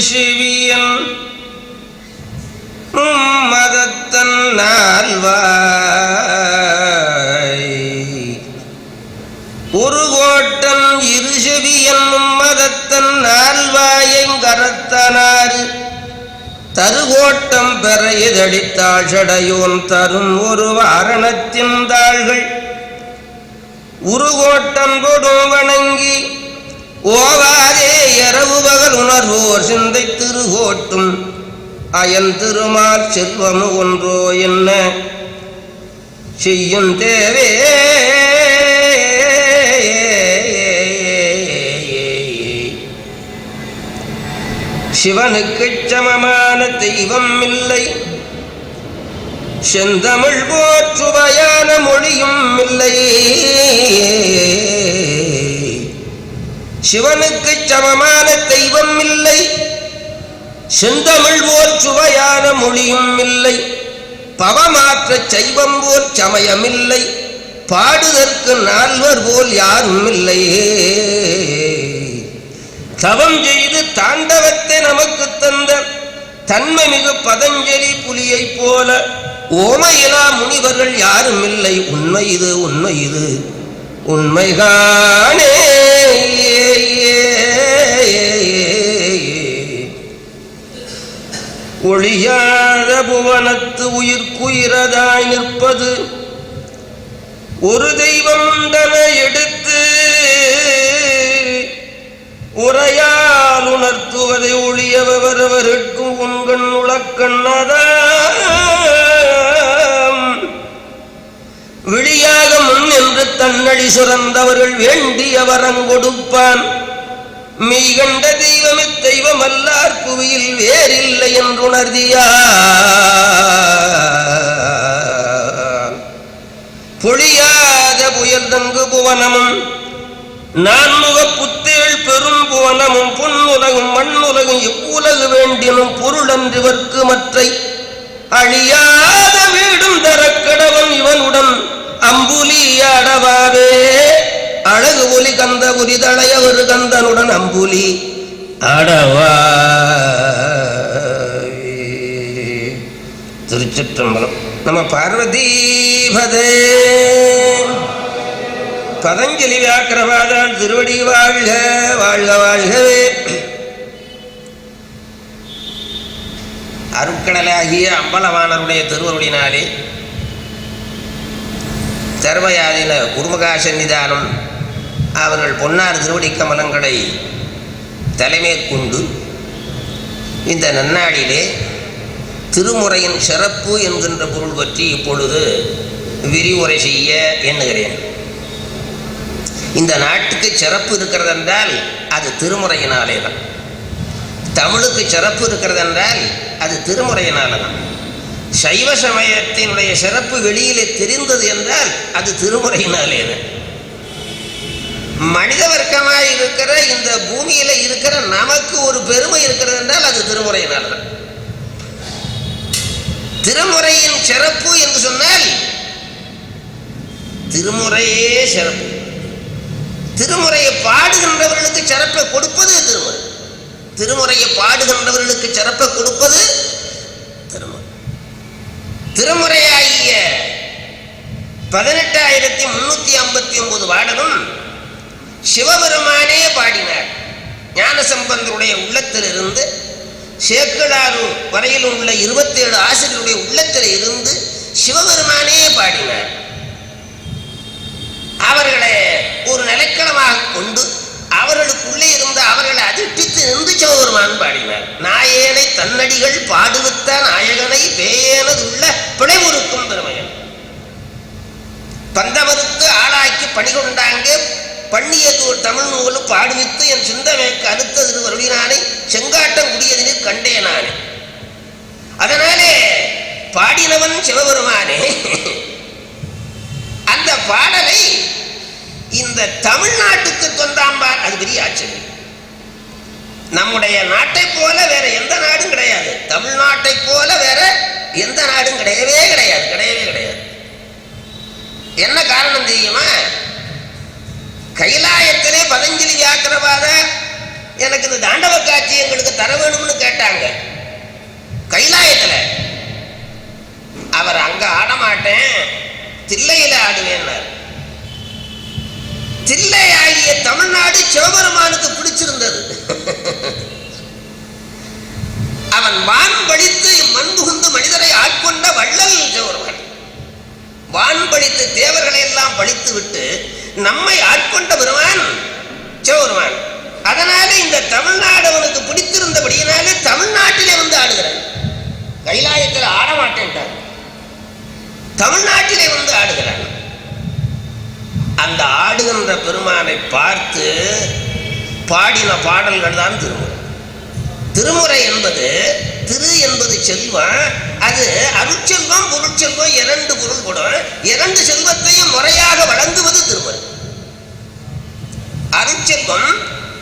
செவியன் மதத்தன் நால்வாய் ஒரு கோட்டன் இரு செவியன் மதத்தன் நால்வாயங்கரத்தனாறு தருகோட்டம் பெற எதடித்தாள் சடையோன் தரும் ஒரு வாரணத்தின் தாள்கள் உருகோட்டம் கொடும் வணங்கி ஓவாதே இரவு பகல் உணர்வோர் சிந்தை திருகோட்டும் அயன் திருமால் செல்வம் ஒன்றோ என்ன செய்யும் தேவே சிவனுக்கு சமமான தெய்வம் இல்லை செந்தமிழ் போற்றுவையான மொழியும் இல்லை சிவனுக்கு சமமான தெய்வம் இல்லை செந்தமிழ் போல் சுவையான மொழியும் இல்லை பவமாற்ற சைவம் போல் சமயமில்லை பாடுதற்கு நால்வர் போல் யாரும் இல்லை தவம் செய்து தாண்டவத்தை நமக்கு தந்த தன்மை மிகு பதஞ்சலி புலியை போல ஓமையிலா முனிவர்கள் யாரும் இல்லை உண்மை இது உண்மை இது உண்மைகானே ஒளியாத புவனத்து உயிர்க்குயிரதாய் நிற்பது ஒரு தெய்வம் உண்டன எடுத்து உரையால் உணர்த்துவதை ஒளியவரவருக்கும் உண்கண் உளக்கண்ணதாம் விழியாக முன் என்று தன்னடி சுரந்தவர்கள் வேண்டிய வரங்கொடுப்பான் மெய்கண்ட தெய்வமே தெய்வம் அல்லார் புவியில் வேறில்லை என்றுணர்தியா பொழியாத புயல் தங்கு புவனமும் நான்முக புத்தேள் பெரும் புவனமும் பொன்னுலகும் மண்ணுலகும் எவ்வுலகு வேண்டினும் பொருளன்றிவர்க்கு மற்றை அழியாத வீடும் தரக்கடவன் இவனுடன் அம்புலி அடவாவே அழகு ஒலி கந்த உரிதளைய ஒரு கந்தனுடன் அம்புலி அடவா. திருச்சிற்றம்பலம். நம்ம பார்வதீபதே. பதஞ்சலி வியாக்கிரவாதால் திருவடி வாழ்க வாழ்க வாழ்கவே. அருட்கடலாகிய அம்பலவானருடைய திருவருளினாலே சர்வயாதின குருமுகா சன்னிதானம் அவர்கள் பொன்னார் திருவடி கமலங்களை தலைமேற்கொண்டு இந்த நன்னாளிலே திருமுறையின் சிறப்பு என்கின்ற பொருள் பற்றி இப்பொழுது விரிவுரை செய்ய எண்ணுகிறேன். இந்த நாட்டுக்கு சிறப்பு இருக்கிறது என்றால் அது திருமுறையினாலே தான். தமிழுக்கு சிறப்பு இருக்கிறது என்றால் அது திருமுறையினால தான். சைவ சமயத்தினுடைய சிறப்பு வெளியிலே தெரிந்தது என்றால் அது திருமுறையினாலே தான். மனித வர்க்கமாக இருக்கிற இந்த பூமியில இருக்கிற நமக்கு ஒரு பெருமை இருக்கிறது என்றால் அது திருமுறையினால் தான். திருமுறையின் சிறப்பு என்று சொன்னால் திருமுறையே சிறப்பு. திருமுறையை பாடுகின்றவர்களுக்கு சிறப்பை கொடுப்பது திருமுறை. திருமுறையை பாடுகின்றவர்களுக்கு சிறப்பை கொடுப்பது திருமுறை. திருமுறையாகிய 18,359 பாடலும் சிவபெருமானே பாடினார். ஞானசம்பந்தருடைய உள்ளத்திலிருந்து சேக்கிழார் வரையில் உள்ள 27 ஆசிரியருடைய உள்ளத்தில் இருந்து சிவபெருமானே பாடினார். அவர்களை ஒரு நிலைக்களமாக கொண்டு அவர்களுக்குள்ளே இருந்த அவர்களை அதிர்ப்பித்து நின்று சிவபெருமான் பாடினார். நாயேனை தன்னடிகள் பாடுவித்த நாயகனை பேயனதுள்ள பிழைமுறுக்கும் பெருமையன் பந்தமறுத்து ஆளாக்கி பணிகொண்டாங்க பண்ணியதோர் தமிழ் நூல் பாடுவித்து என் சிந்தமைக்கு அடுத்த திருவருளினானை செங்காட்டம் குடியதில் கண்டேனானே. அதனாலே பாடினவன் சிவபெருமானே. அந்த பாடலை இந்த தமிழ்நாட்டுக்கு தொண்டாம்பார். அது பெரிய ஆச்சரியம். நம்முடைய நாட்டை போல வேற எந்த நாடும் கிடையாது. தமிழ்நாட்டை போல வேற எந்த நாடும் கிடையவே கிடையாது, கிடையவே கிடையாது. என்ன காரணம் தெரியுமா? கைலாயத்திலே பதஞ்சலி வியாக்கிரவாத எனக்கு இந்த தாண்டவ காட்சி எங்களுக்கு தர வேணும்னு ஆடுவேன்னார். தில்லை ஆகிய தமிழ்நாடு சிவபெருமானுக்கு பிடிச்சிருந்தது. அவன் வான் படித்து மண் புகுந்து மனிதரை ஆட்கொண்ட வள்ளல் சிவபெருமான். வான் படித்து தேவர்களை எல்லாம் படித்து விட்டு நம்மை ஆட்கொண்ட பெருமான் சிவபெருமான். அதனால இந்த தமிழ்நாடு அவனுக்கு பிடித்திருந்தபடியினாலே தமிழ்நாட்டிலே வந்து ஆடுகிறான். கைலாயத்தில் ஆட மாட்டேன்ட்டார், தமிழ்நாட்டிலே வந்து ஆடுகிறான். அந்த ஆடுகின்ற பெருமானை பார்த்து பாடின பாடல்கள் தான் திருமுறை. திருமுறை என்பது, திரு என்பது செல்வம், அது அருட்செல்வம் பொருட்செல்வம் இரண்டு பொருள் கொடும். இரண்டு செல்வத்தையும் முறையாக வழங்குவது திருமுறை. அருட்செல்வம்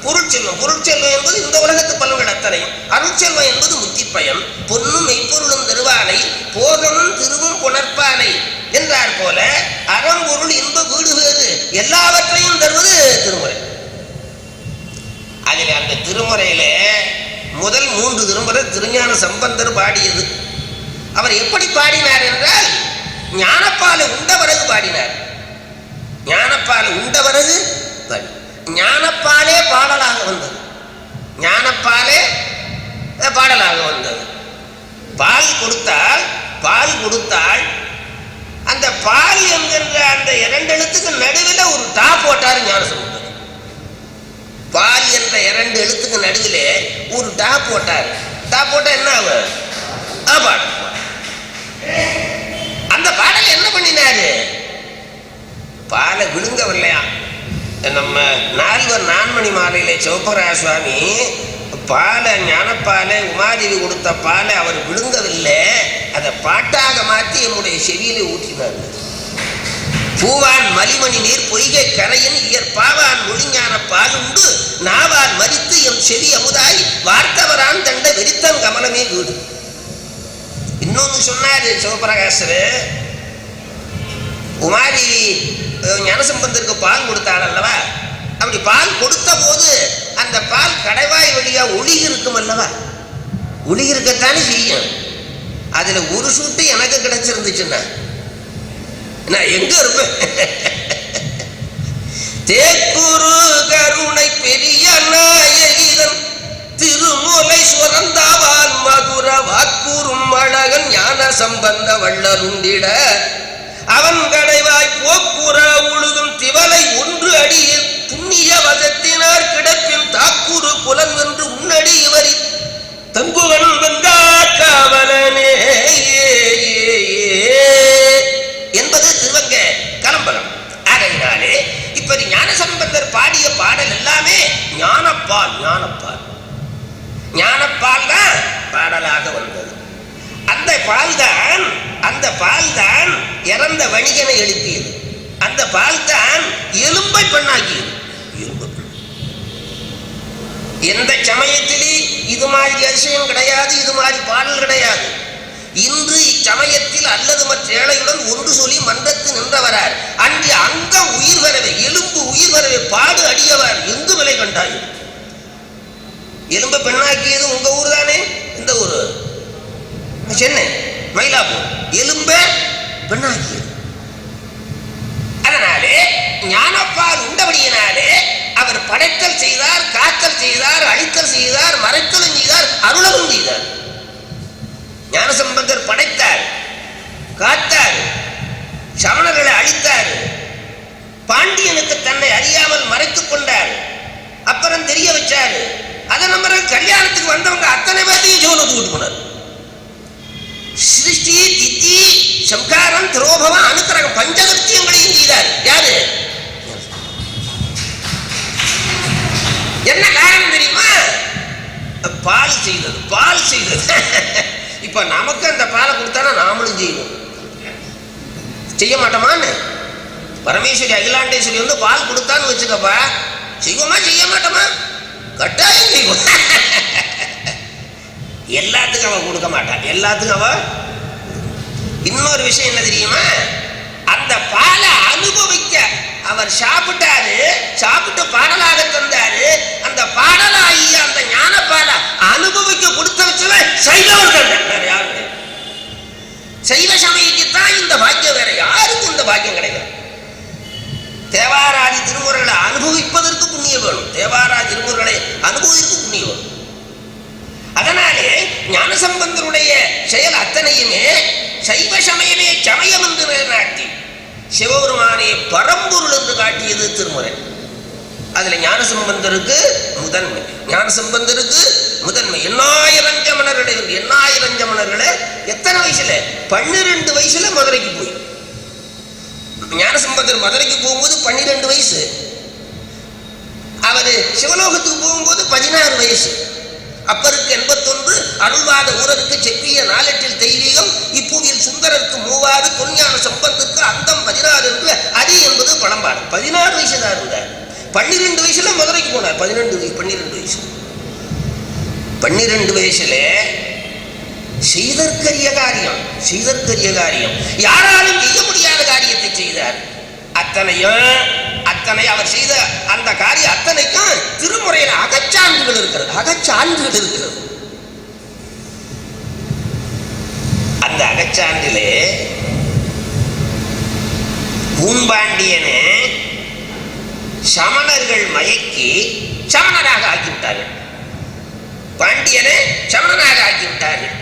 பொருட்செல்வம், பொருட்செல்வம் என்பது இந்த உலகத்து பலன்கள் அத்தனையும். அருட்செல்வம் என்பது முத்திப்பயன். பொன்னும் மெய்ப்பொருளும் தருவானை, போகமும் திருவும் புணர்ப்பானை என்றார் போல அறம்பொருள் இன்ப வீடு வேறு எல்லாவற்றையும் தருவது திருமுறை. அதில் அந்த திருமுறையிலே முதல் 3 திருமுறை திருஞான சம்பந்தர் பாடியது. அவர் எப்படி பாடினார் என்றால், ஞானப்பாலை உண்ட பிறகு பாடினார். ஞானப்பாலை உண்ட பிறகு ஞானப்பாலே பாடலாக வந்தது. ஞானப்பாலே பாடலாக வந்தது. பால் கொடுத்தால் அந்த பால் என்கின்ற அந்த 2 எழுத்துக்கு நடுவில் ஒரு டா போட்டார் ஞானசம்பந்தர். பால் என்ற 2 எழுத்துக்கு நடுவில் ஒரு டா போட்டார். டா போட்டா என்ன ஆகும்? பாடல். அந்த பாடல் என்ன பண்ணினாரு? பாலை விழுங்கவில்லையா? நம்ம நால்வர் நான்மணி மாலையிலே சிவப்பரா சுவாமி பாலை, ஞானப்பாலை, உமாதேவி கொடுத்த பாலை அவர் விழுங்கவில்லை, அதை பாட்டாக மாற்றி என்னுடைய செவியிலே ஊற்றினார். பூவான் மலிமணி நீர் பொய்கை கரையின் இயற்பாவான் மொழிஞான பாலுண்டு நாவால் மறித்து எம் செவி அமுதாய் வார்த்தவரான் தண்ட வெறித்தன் கமலமே வீடு. இன்னொன்று சொன்னாரு சிவபிரகாசர், உமாதேவி ஞானசம்பந்தருக்கு பால் கொடுத்தாள் அல்லவா, அப்படி பால் கொடுத்த போது அந்த பால் கடைவாய் வழியா ஒழுகி இருக்கும் அல்லவா, ஒழுகி இருக்கத்தானே செய்யும். அதுல ஒரு சூட்டு எனக்கு கிடைச்சிருந்துச்சுன்னா நான் எங்க இருப்பேன்? தேக்குரு கருணை பெரிய நாயகிதன் திருமுலை சுரந்தாவால் மதுர வாக்கூறும் அழகன் ஞான சம்பந்த வள்ளலுண்டிட அவன் கடைவாய் போக்குற உழுதும் திவலை ஒன்று அடியில் புண்ணிய வசத்தினார் கிடப்பின் தாக்குறு புலன் வென்று உன்னடி இவரி தங்குவன் வந்தார் காவலனே என்பது திருவங்க கலம்பலம். ஆகையினாலே இப்படி ஞானசம்பந்தர் பாடிய பாடல் எல்லாமே ஞானப்பால் தான் பாடலாக வந்தது. அந்த பால் தான் இறந்த வணிகனை எழுப்பியது. அந்த பால் தான் எலும்பை பெண்ணாக்கியது. எந்த சமயத்திலே இது மாதிரி அதிசயம் கிடையாது, இது மாதிரி பாடல் கிடையாது. இன்று இச்சமயத்தில் அல்லது மற்ற ஏழையுடன் ஒன்று சொல்லி மன்றத்து நின்றவரார் அன்று அங்கம் உயிர் வரவே, எலும்பு உயிர் வரவே பாடு அடியவர் எங்கு விலை கண்டாய். எலும்பை பெண்ணாக்கியது உங்க ஊர் தானே? இந்த ஊரு சென்னை மயிலாப்பூர். எலும்பை பெண்ணாக்கியது. அதனாலே ஞானப்பால் உண்டபடியினாலே அவர் படைத்தல் செய்தார், காத்தல் செய்தார், அழித்தல் செய்தார், மறைத்தலும் செய்தார், அருளவும் செய்தார். ஞானசம்பந்தர் படைத்தார், காத்தார், சமணர்களை அழித்தார், பாண்டியனுக்கு தன்னை அறியாமல் மறைத்துக் கொண்டார், அப்புறம் தெரிய வச்சாரு. அதை நம்ம கல்யாணத்துக்கு வந்தவங்க அத்தனை பேர்த்தையும் ஜோல தூக்கிட்டு போனார். சிருஷ்டி, தித்தி, சம்காரம், திரோபவம், அனுக்கிரகம் பஞ்சகத்தியங்களையும் செய்தார். யாரு? என்ன காரணம் தெரியுமா? பால் செய்தது. இப்ப நமக்கு அந்த பாலை கொடுத்தானா நாமளும் செய்வோம். செய்ய மாட்டோமான்னு பரமேஸ்வரி அகிலாண்டேஸ்வரி வந்து பால் கொடுத்தான்னு வச்சுக்கப்பா, செய்வோமா செய்ய மாட்டோமா? கட்டாயம் செய்வோம். எல்லாத்துக்கும் அவன் கொடுக்க மாட்டான், எல்லாத்துக்கும் அவ. இன்னொரு விஷயம் என்ன தெரியுமா? அந்த பாலை அனுபவிக்க அவர் சாப்பிட்டாரு, சாப்பிட்டு பாடலாக தந்தாரு. அந்த பாடலாகிய அந்த ஞான பாலை அனுபவிக்க கொடுத்த வச்சவன் சைவம் தந்தார். யாரு? சைவ சமயத்துக்கு தான் இந்த பாக்கியம், வேற யாருக்கும் இந்த பாக்கியம் கிடையாது. புண்ணியம் வேணும். தேவாரா திருமுறைகளை அனுபவிக்கு புண்ணியம் வேணும். அதனாலே ஞானசம்பந்தருடைய செயல் அத்தனையுமே சைவ சமயமே சமயம் என்று நிலைநாட்டி சிவபெருமானே பரம்பொருள் என்று காட்டியது திருமுறை. அதுல ஞானசம்பந்தருக்கு முதன்மை. ஞானசம்பந்தருக்கு முதன்மை. எண்ணாயிரஞ்சமணர்களே எத்தனை வயசுல? 12 வயசுல மதுரைக்கு போய். ஞானசம்பந்தர் மதுரைக்கு போகும்போது 12 வயசு. அவரு சிவலோகத்துக்கு போகும்போது 16 வயசு. அப்பருக்கு 81, அருள்வாத ஊரருக்கு செப்பிய 4 தெய்வீகம், இப்பூவியில் சுந்தரருக்கு 3 தொன்ஞான சம்பந்தருக்கு அந்தம் 16 என்று அடி என்பது பழம்பாடு. 16 வயசு தான் இருந்தார். 12 வயசுல மதுரைக்கு போனார். 12 வயசு 12 வயசுல செய்தற்கரிய காரியம் யாராலும் செய்ய முடியாத காரியத்தை செய்தார். அத்தனை அவர் செய்த அந்த காரியம் அத்தனைக்கும் திருமுறையில் அகச்சான்றுகள் இருக்கிறது. அந்த அகச்சான்றிலே பூம்பாண்டியனை சமணர்கள் மயக்கி சமணராக ஆக்கிவிட்டார்கள். பாண்டியனை சமணனாக ஆக்கிவிட்டார்கள்.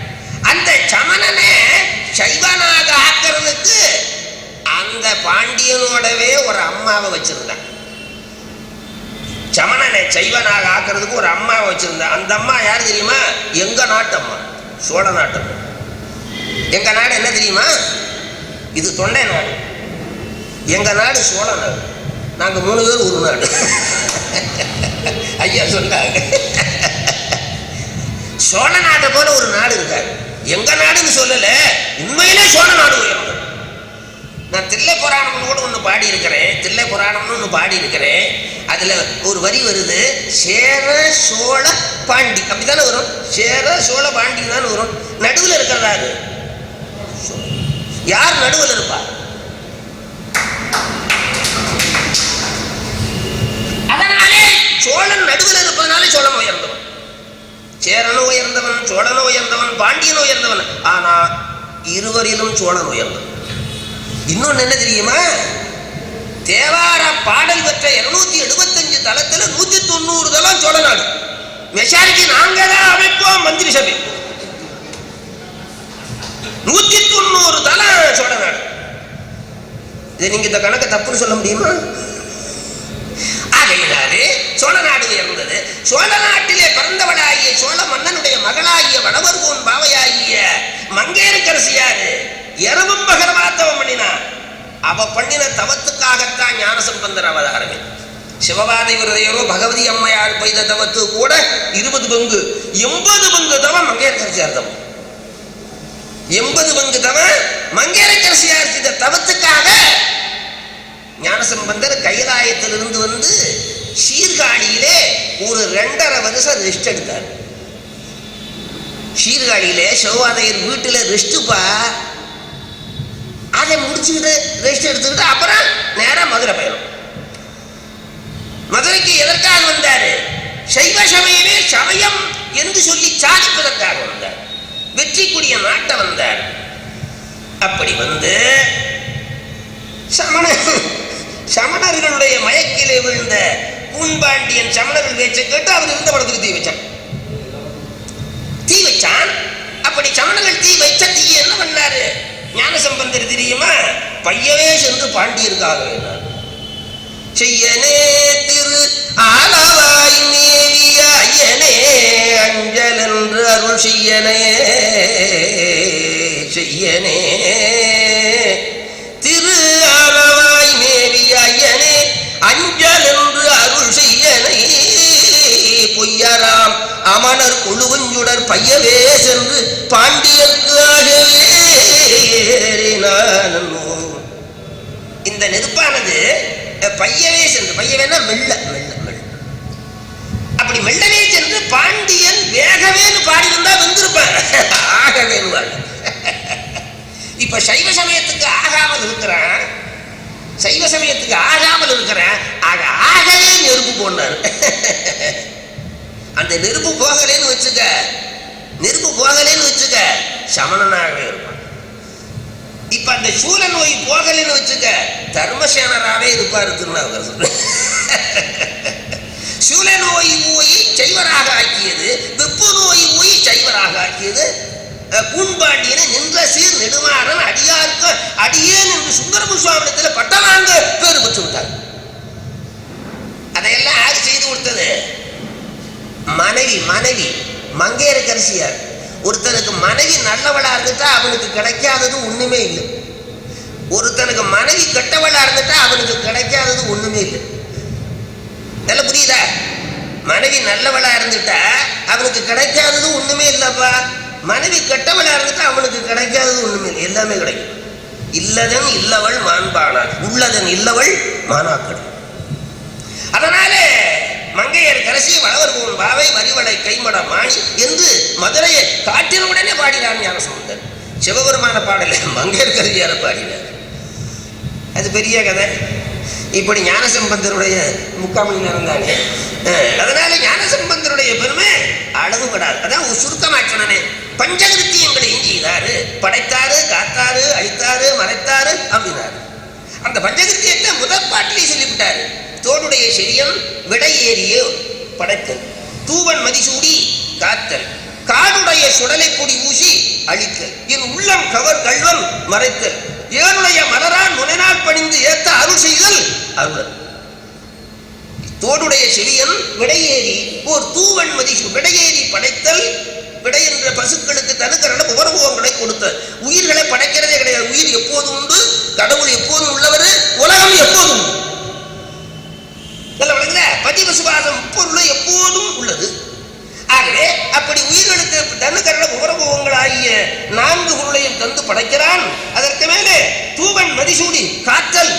அந்த சமணனை சைவனாக ஆக்கிறதுக்கு அந்த பாண்டியனோடவே ஒரு அம்மாவை வச்சிருந்தாங்க. சமணனை சைவனாக ஆக்கிறதுக்கு ஒரு அம்மாவை வச்சிருந்தாங்க. அந்த அம்மா யார் தெரியுமா? எங்க நாட்டு அம்மா, சோழ நாட்டு அம்மா. எங்க நாடு என்ன தெரியுமா? இது தொண்டை நாடு. எங்க நாடு சோழ நாடு. நாங்க 3 பேர் ஒரு நாடு. ஐயா சொன்னாங்க, சோழ நாட்டை போல ஒரு நாடு இருக்காது. எங்க நாடுன்னு சொல்லல, உண்மையிலே சோழ நாடு உயர்ந்தது. நான் தில்லை புராணம்னு கூட ஒன்று பாடி இருக்கிறேன். அதுல ஒரு வரி வருது, சேர சோழ பாண்டி, அப்படித்தானே வரும். சேர சோழ பாண்டி தானே வரும். நடுவில் இருக்கிறதா? அது யார் நடுவில் இருப்பா? அதனாலே சோழன் நடுவில் இருப்பதனாலே சோழன் உயர்ந்தவன். சேரனும் உயர்ந்தவன், சோழனும் உயர்ந்தவன், பாண்டியனும் உயர்ந்தவன். ஆனா இருவரிலும் சோழன் உயர்ந்தவன். இன்னொன்னு என்ன தெரியுமா? தேவார பாடல் பெற்ற 275 தலத்துல 190 தலம் சோழ நாடு. மெஜாரிட்டி நாங்க தான் அமைப்போம் மந்திரி சபை. 190 தலம் சோழ நாடு. இதை நீங்க இந்த கணக்கை தப்புன்னு சொல்ல முடியுமா? ஆகையினாலே சோழ நாடு உயர்ந்தது. சோழ நாட்டிலே பிறந்தவளாகிய சோழ மன்னனுடைய மகளாகிய வடவர்கோன் பாவையாகிய மங்கையர்க்கரசியாரு இரவும் பகரமாத்தவம் பண்ணினா. அவ பண்ணின தவத்துக்காகத்தான் ஞானசம்பந்தர் அவதாரமே. சிவபாதை விரதையரோ பகவதி அம்மையார் பெய்த தவத்து கூட 20 பங்கு 80 பங்கு தவம் மங்கையர்க்கரசியார் தவம். 80 பங்கு தவம் மங்கையர்க்கரசியார் செய்த தவத்துக்காக ஞானசம்பந்தர் கைலாயத்திலிருந்து வந்து சீர்காழியிலே ஒரு 2.5 வருஷம் ரெஸ்ட் எடுத்தார். சீர்காழியிலே சிவபாதையர் வீட்டுல ரெஸ்ட்டுப்பா. அதை முடிச்சுக்கிட்டு ரெஸ்ட் எடுத்துக்கிட்டு அப்புறம் நேரா மதுரை பயணம். மதுரைக்கு எதற்காக வந்தாரு? சைவ சமயமே சமயம் என்று சொல்லி சாதிப்பதற்காக வந்தார். வெற்றிக்குரிய நாட்டை வந்தார். அப்படி வந்து சமணர்களுடைய மயக்கிலே விழுந்த பூம்பாண்டியன் சமணர்கள் பேச்சை கேட்டு அவர் இருந்த படத்துக்கு தீ வச்சான். அப்படி சமணர்கள் தீ வச்ச தீ என்ன பண்ணாரு ஞானசம்பந்தர் தெரியுமா? பையவே சென்று பாண்டியருக்காக செய்யனே திரு ஆலவாய் மேவிய ஐயனே அஞ்சல் என்று அருள் செய்யனே திரு ஆலவாய் மேவிய ஐயனே அஞ்சல் என்று அருள் செய்யனை பொய்யராம் அமணர் குழுவுஞ்சுடர் பையவே சென்று பாண்டியர்க்கு ஆகவே. இந்த நெருப்பானது பையவே சென்று, பையவேனா மெல்ல மெல்ல மெல்ல, அப்படி மெல்லவே சென்று பாண்டியன் வேகவேன்னு பாடி வந்தா வந்திருப்பான். ஆகவேன்னு பாடு. இப்ப சைவ சமயத்துக்கு ஆகாமல் இருக்கிறான், சைவ சமயத்துக்கு ஆகாமல் இருக்கிறான். ஆகவே நெருப்பு போனார். அந்த நெருப்பு போகலேன்னு வச்சுக்க சமணனாகவே இருப்பான். இப்ப அந்த சூழ நோய் போகலன்னு வச்சுக்க தர்மசேனராகவே இருப்பாரு திருநாவுக்கரசர். சூல நோய் போய் செய்வராக ஆக்கியது, வெப்பு நோய் போய் செய்வராக ஆக்கியது. கூண்பாண்டியனை நின்ற சீர் நெடுமாறன் அடியார்க்கு அடியேன் என்று சுந்தரமு சுவாமிடத்தில் பட்டவாங்க பேர் பெற்று விட்டார். அதையெல்லாம் யாரு செய்து கொடுத்தது? மனைவி மங்கையர்க்கரசியார். ஒருத்தனுக்கு மனைவி நல்லவளா இருந்துட்டா அவனுக்கு கிடைக்காதது ஒண்ணுமே இல்லை. ஒருத்தனுக்கு மனைவி கெட்டவளா இருந்துட்டா அவனுக்கு கிடைக்காதது ஒண்ணுமே இல்லை. நல்லா புரியுதா? மனைவி நல்லவளா இருந்துட்டா அவனுக்கு கிடைக்காதது ஒண்ணுமே இல்லப்பா. மனைவி கெட்டவளா இருந்துட்டா அவனுக்கு கிடைக்காதது ஒண்ணுமே இல்லை, எல்லாமே கிடைக்கும். இல்லதன் இல்லவள் மாண்பானார், உள்ளதன் இல்லவள் மானாக்கடு. அதனால மங்கையர் கரசி வளவர் கூன் பாவை வரிவடை கைமட மாணி என்று மதுரையை காட்டினுடனே பாடினார் ஞானசம்பந்தர். சிவபெருமான பாடல மங்கையர் கரசியார பாடினார். அது பெரிய கதை. இப்படி ஞானசம்பந்தருடைய 3/4 மணி நேரம் தானே. அதனால ஞானசம்பந்தருடைய பெருமை அளவுபடாது. அதான் சுருக்கமாக சொன்னே, பஞ்சகிருத்தியங்களையும் செய்தாரு, படைத்தாரு, காத்தாரு, அழித்தாரு, மறைத்தாரு அப்படின்னாரு. அந்த பஞ்சகிருத்தியத்தை முதல் பாட்டிலே சொல்லிவிட்டாரு. தோடுடைய செடியன் விடை ஏறிய படைத்தல், தூவன் மதிசூடி காத்தல், காடுடைய சுடலை பொடி ஊசி அழித்தல், என் உள்ளம் கவர் கள்வன் மறைத்தல், ஏனுடைய மலரான் முனைநாள் பணிந்து ஏத்த அருள் செய்தல் அருள். தோடுடைய செடியன் விடையேறி ஓர் தூவன் மதிசு விடையேறி படைத்தல். விடை என்ற பசுக்களுக்கு தனுக்கரண உபரபோகங்களை கொடுத்த. உயிர்களை படைக்கிறதே கிடையாது. உயிர் எப்போதும் உண்டு, கடவுள் எப்போதும் உள்ளவர், உலகம் எப்போதும் உண்டு. பதிவசுவாசம் பொருள் எப்போதும் உள்ளது. ஆகவே அப்படி உயிர்களுக்கு தனுக்கரண உபரபோகங்களாகிய 4 பொருளையும் தந்து படைக்கிறான். அதற்கு மேலே தூவன் மதிசூடி காத்தல்,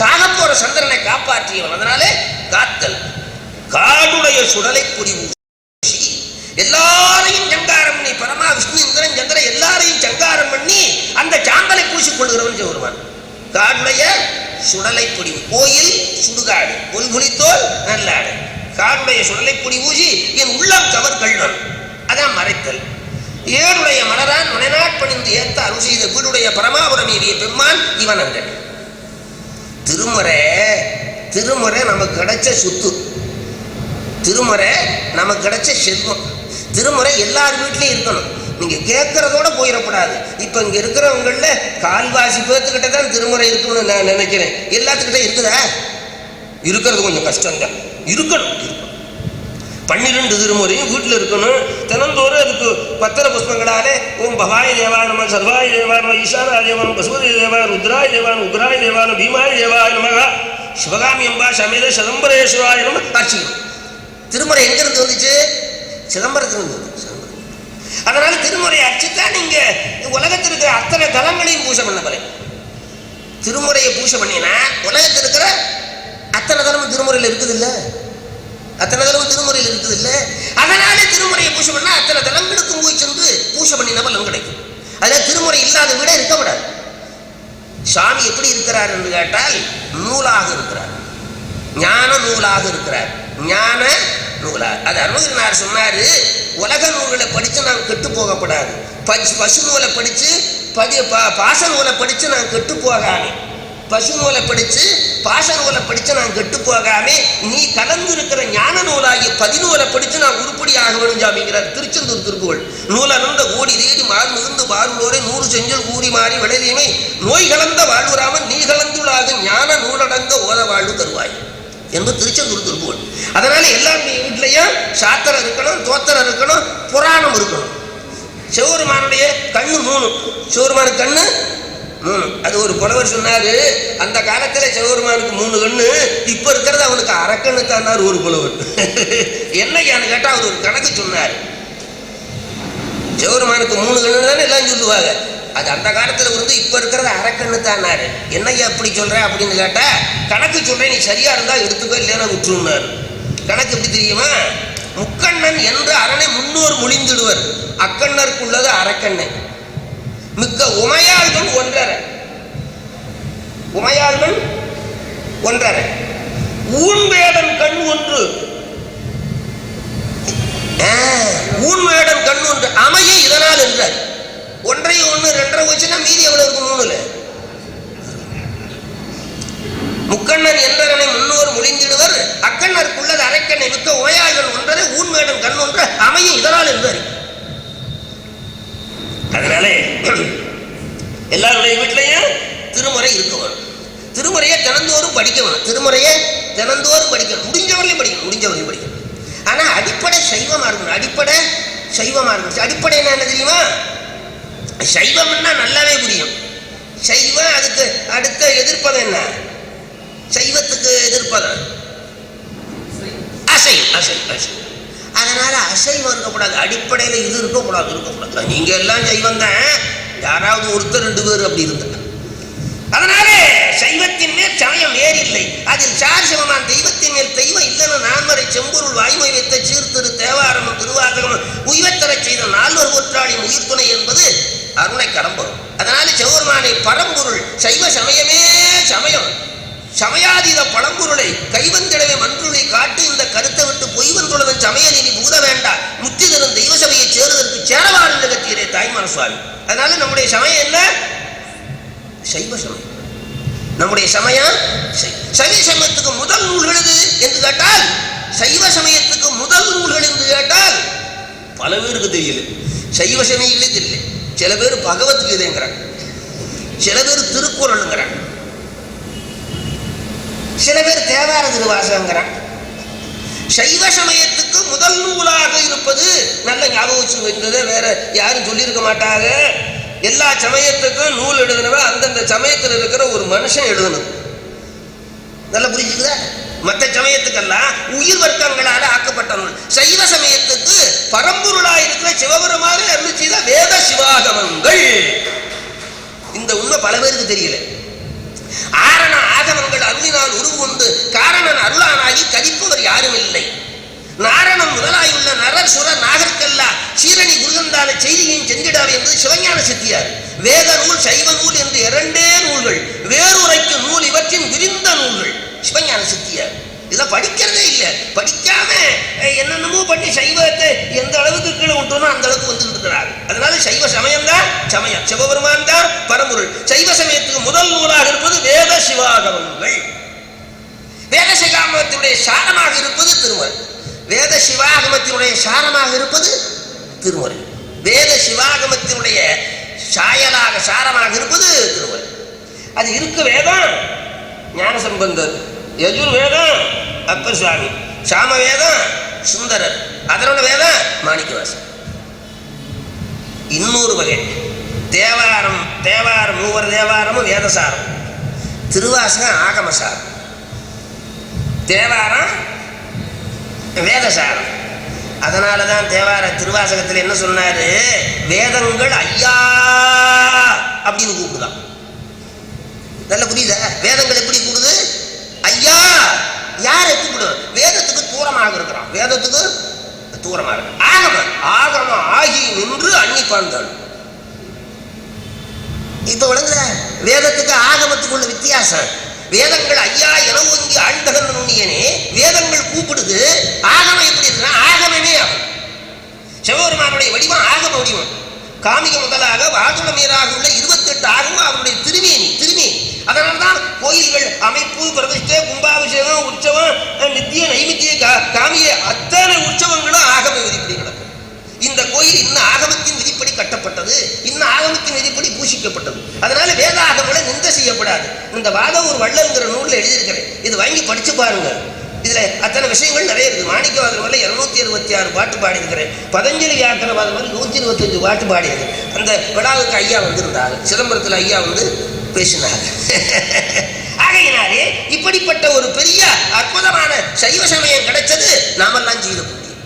சாகப்போற சந்திரனை காப்பாற்றியவன். அதனாலே காத்தல், காடுடைய சுடலை பொடி ஊசி எல்லாரையும் சங்காரம் பண்ணி, பரமா விஷ்ணு இந்திரன் சந்திரன் எல்லாரையும் சங்காரம் பண்ணி அந்த சாம்பலை பூசிக்கொள்கிறவன் சிவருமான். காடுடைய சுடலை பொடி, கோயில் சுடுகாடு, பொல்புலித்தோல் நல்லாடு, காடுடைய சுடலை பொடி ஊசி என் உள்ளம் கவர் கள்வன், அதான் மறைத்தல். ஏழுடைய மலரான் முனைநாட் பணிந்து ஏத்த அருள் செய்த வீடுடைய பரமாபுரம் ஏறிய பெருமான் இவன். அங்க திருமுறை நமக்கு கிடைச்ச சொத்து, திருமுறை நமக்கு கிடைச்ச செல்வம். திருமுறை எல்லார் வீட்லையும் இருக்கணும். நீங்க கேட்கறதோட போயிடக்கூடாது. இப்ப இங்க இருக்கிறவங்கள கால்வாசி பேர்த்துக்கிட்ட தான் திருமுறை இருக்குன்னு நான் நினைக்கிறேன். எல்லாத்துக்கிட்ட இருக்குதா? இருக்கிறது கொஞ்சம் கஷ்டம்தான். இருக்கணும். 12 திருமுறையும் வீட்டில் இருக்கணும். தினந்தோறும் அதுக்கு பத்திர புஷ்பங்களாலே ஓம் பவாய தேவானம, சர்வாய தேவானம, ஈசானாய தேவானம், பசுபதி தேவான, ருத்ராய தேவானம், உக்ராய தேவானம், பீமாய தேவாய நமக, சிவகாமி அம்பா சமேத சிதம்பரேஸ்வராய நம அர்ச்சிக்கணும். திருமுறை எங்கிருந்து வந்துச்சு? சிதம்பரத்திலிருந்து வந்து. அதனால திருமுறையை அர்ச்சித்தா நீங்க உலகத்தில் இருக்கிற அத்தனை தலங்களையும் பூஜை பண்ண போல. திருமுறையை பூஜை பண்ணினா உலகத்தில் இருக்கிற அத்தனை தலமும் திருமுறையில் இருக்குது இல்ல, அத்தனை தலமும் திருமுறையில் இருக்குது இல்ல. அதனால திருமுறையை பூஜை பண்ணா அத்தனை தலங்களுக்கும் போய் சென்று பூஜை பண்ணின பலன் கிடைக்கும். அதாவது திருமுறை இல்லாத விட இருக்கக்கூடாது. சுவாமி எப்படி இருக்கிறார் என்று கேட்டால் நூலாக இருக்கிறார், ஞான நூலாக இருக்கிறார். ஞான நூலாக அது அருணகிரிநாதர் சொன்னாரு, உலக நூல்களை படித்து நான் கெட்டு போகப்படாது. பசு நூலை படித்து பாச நூலை படித்து நான் கெட்டு போகாமே, பசு நூலை படித்து பாச நூலை படித்து நான் கெட்டு போகாமே, நீ கலந்து இருக்கிற ஞான நூலாகிய பதிநூலை படித்து நான் உருப்படியாக வேணும் சாமிங்கிறார் திருச்செந்தூர் திருப்புகழ். நூலனந்த ஓடி தேடி மார் மிகுந்து வாழ்வோரை 100 செஞ்சல் கூறி மாறி விளைதீமை நோய் கலந்த வாழ்வுராமன் நீ கலந்துள்ளாக ஞான நூலடங்க ஓத வாழ்வு தருவாய் என்று திருச்செந்தூர் திருப்புகழ். அதனால எல்லாருடைய வீட்லையும் சாத்திரம் இருக்கணும், தோத்திரம் இருக்கணும், புராணம் இருக்கணும். சிவபெருமானுடைய கண்ணு 3, சிவபெருமானுக்கு கண்ணு 3. அது ஒரு புலவர் சொன்னாரு, அந்த காலத்துல சிவபெருமானுக்கு 3 கண்ணு, இப்ப இருக்கிறது அவனுக்கு அரக்கண்ணு தான் ஒரு புலவர். என்னையான்னு கேட்டா அவர் ஒரு கணக்கு சொன்னார். சிவபெருமானுக்கு 3 கண்ணு தானே எல்லாம் சொல்லுவாங்க. அது அந்த காலத்துல வந்து இப்ப இருக்கிறது அரக்கண்ணு தான்னாரு. என்னையா அப்படி சொல்றேன் அப்படின்னு கேட்டா, கணக்கு சொல்றேன், நீ சரியா இருந்தா எடுத்துக்கோ, இல்லைன்னா விட்டுருன்னாரு. கணக்கு எப்படி தெரியுமா? முக்கண்ணன் என்று அரணை 300 மொழிந்திடுவர், அக்கண்ணருக்குள்ளது அரக்கண்ணை, மிக்க உமையாள்கள் 1.5, உமையாள்கள் 1.5, ஊன்வேடன் கண் 1, ஊன்வேடன் கண் 1 அமைய இதனால் என்றார். 1 1 2 வச்சுன்னா மீதி எவ்வளவு இருக்கும்? 3ல. முக்கண்ணன் என்றனை 300 மொழிந்திடுவர், அக்கண்ணருக்குள்ளது அரக்கண்ணை எல்லாருடைய வீட்டிலையும் திருமுறை இருக்கணும். திருமுறையை தினந்தோறும் படிக்கணும். திருமுறையை தினந்தோறும் படிக்கணும். முடிஞ்சவரையும் படிக்கணும். ஆனா அடிப்படை சைவமா இருக்கணும். அடிப்படை என்ன தெரியுமா? சைவம்னா நல்லாவே புரியும். சைவம் அதுக்கு அடுத்த எதிர்ப்பதம் என்ன? சைவத்துக்கு எதிர்ப்பதம் அசைவம். அதனால அசைவம் இருக்கக்கூடாது. அடிப்படையில் இது இருக்கக்கூடாது. நீங்க எல்லாம் சைவம் தான், யாராவது ஒருத்தர் 2 பேர் அப்படி இருந்தா. அதனால சைவத்தின் மேல் சமயம் வேறு இல்லை. அதில் சார் சிவமான் தெய்வத்தின் மேல் தெய்வம் இல்லைன்னு நான்மறை செம்பொருள் வாய்மை வைத்த சீர்திரு தேவாரமும் திருவாசகமும் உய்வத்தரச் செய்த 4 ஒற்றாளின் உயிர் துணை என்பது அருணை கடம்பரும். அதனால சிவபெருமானை பரம்பொருள் சைவ சமயமே சமயம் சமயாதீத பழம்பொருளை கைவந்திடவே மன்றுளை காட்டு இந்த கருத்தை விட்டு பொய்வந்துள்ளவன் சமய நீதி பூத வேண்டாம் முத்தி தரும் தெய்வ சபையை சேருவதற்கு சேரவாள் கத்தியரே தாய்மான சுவாமி. அதனால நம்முடைய சமயம் என்ன? சைவ சமயம். நம்முடைய சமயம் சைவ சமயத்துக்கு முதல் நூல்கள் எது என்று கேட்டால், சைவ சமயத்துக்கு முதல் நூல்கள் என்று கேட்டால் பல பேருக்கு தெரியல. சைவ சமயிலே தெரியல. சில பேர் பகவத்கீதைங்கிறாங்க, சில பேர் திருக்குறளுங்கிறாங்க, சில பேர் தேவார திருவாசகங்கிறாங்க. சைவ சமயத்துக்கு முதல் நூலாக இருப்பது நல்ல ஞாபகம் வச்சு வைத்தது, வேற யாரும் சொல்லியிருக்க மாட்டாங்க. எல்லா சமயத்துக்கும் நூல் எழுதுனவ அந்தந்த சமயத்தில் இருக்கிற ஒரு மனுஷன் எழுதணும். நல்லா புரிஞ்சுக்குதா? மற்ற சமயத்துக்கெல்லாம் உயிர் வர்க்கங்களால் ஆக்கப்பட்ட நூல். சைவ சமயத்துக்கு பரம்பொருளா இருக்கிற சிவபெருமான அருள் செய்த வேத சிவாகமங்கள். இந்த உண்மை பல பேருக்கு தெரியல. ஆரண ஆகமங்கள் அருளினால் உருவுண்டு காரணன் அருளானாகி கதிப்பவர் யாரும் இல்லை. நாரணம் முதலாயுள்ள நரர் சுர நாகர்கல்லா சீரணி குருகந்தான செய்தியையும் செஞ்சிடாது என்பது சிவஞான சித்தியார். வேத நூல் சைவ நூல் என்று 2 நூல்கள், வேறுரைக்கு நூல் இவற்றின் விரிந்த நூல்கள் சிவஞான சித்தியார். இதை படிக்கிறதே இல்லை. படிக்காம என்னென்னமோ பண்ணி சைவத்தை எந்த அளவுக்கு கீழே விட்டோனோ அந்த அளவுக்கு வந்துட்டு இருக்கிறார். அதனால சைவ சமயம் தான் சமயம், சிவபெருமான் தான் பரம்பொருள். சைவ சமயத்துக்கு முதல் நூலாக இருப்பது வேத சிவாகமங்கள். வேத சிவாகமத்தினுடைய சாரமாக இருப்பது திருமுறை. வேத சிவாகமத்தினுடைய சாரமாக இருப்பது திருமுறை. வேத சிவாகமத்தினுடைய சாயலாக சாரமாக இருப்பது திருமுறை. அது இருக்கு வேதம் ஞானசம்பந்தர், யஜுர் வேதம் அப்பர் சுவாமி, சாம வேதம் சுந்தரர், அதனோட வேதம் மாணிக்கவாசகர். இன்னொரு வகை தேவாரம் மூவர் தேவாரமும் வேதசாரம், திருவாசகம் ஆகமசாரம், தேவாரம் வேதசாரம். அதனாலதான் தேவார திருவாசகத்தில் என்ன சொன்னாரு? வேதங்கள் ஐயா அப்படின்னு கூப்பிடுதான். நல்ல புரியுதா? வேதங்கள் எப்படி கூப்பிடுது? ஐயா. யாரை கூப்பிடும்? வேதத்துக்கு தூரமாக இருக்கிறான். வேதத்துக்கு தூரமாக இருக்கு. ஆகம ஆகி நின்று அன்னி பாழ்ந்தாள். இப்ப விளங்குற? வேதத்துக்கு ஆகமத்துக்குள்ள வித்தியாசம். வேதங்கள் ஐயா என ஓங்கி ஆழ்ந்தகன் நுண்ணியனே வேதங்கள் கூப்பிடுது. ஆகமம் எப்படி இருக்குன்னா ஆகமமே ஆகும். சிவபெருமானுடைய வடிவம் ஆகம வடிவம். காமிக முதலாக வாதுளமீராக உள்ள 28 ஆகமம் அவருடைய திருமேனி. அதனால்தான் கோயில்கள் அமைப்பு, பிரதிஷ்டை, கும்பாபிஷேகம், உற்சவம், நித்திய நைமித்திய காமிய அத்தனை உற்சவங்களும் ஆகம விதிப்படி நடக்கும். இந்த கோயில் இன்னும் ஆகமத்தின் விதிப்படி கட்டப்பட்டது, இன்னும் ஆகமத்தின் விதிப்படி பூசிக்கப்பட்டது. அதனால வேத ஆகமங்களை நிந்த செய்யப்படாது. இந்த வாதம் ஒரு வள்ளல்ங்கிற நூலில் எழுதியிருக்கிறேன். இது வாங்கி படிச்சு பாருங்க. இதுல அத்தனை விஷயங்கள் நிறைய இருக்கு. மாணிக்கவாதர் மேல 266 பாட்டு பாடியிருக்கிறேன். பதஞ்சலி வியாக்கரவாதம் மேல 125 பாட்டு பாடியிருக்கு. அந்த விழாவுக்கு ஐயா வந்திருந்தாங்க. சிதம்பரத்தில் ஐயா வந்து பேசினாங்க. ஆகையினாலே இப்படிப்பட்ட ஒரு பெரிய அற்புதமான சைவ சமயம் கிடைச்சது நாமெல்லாம் செய்த புண்ணியம்.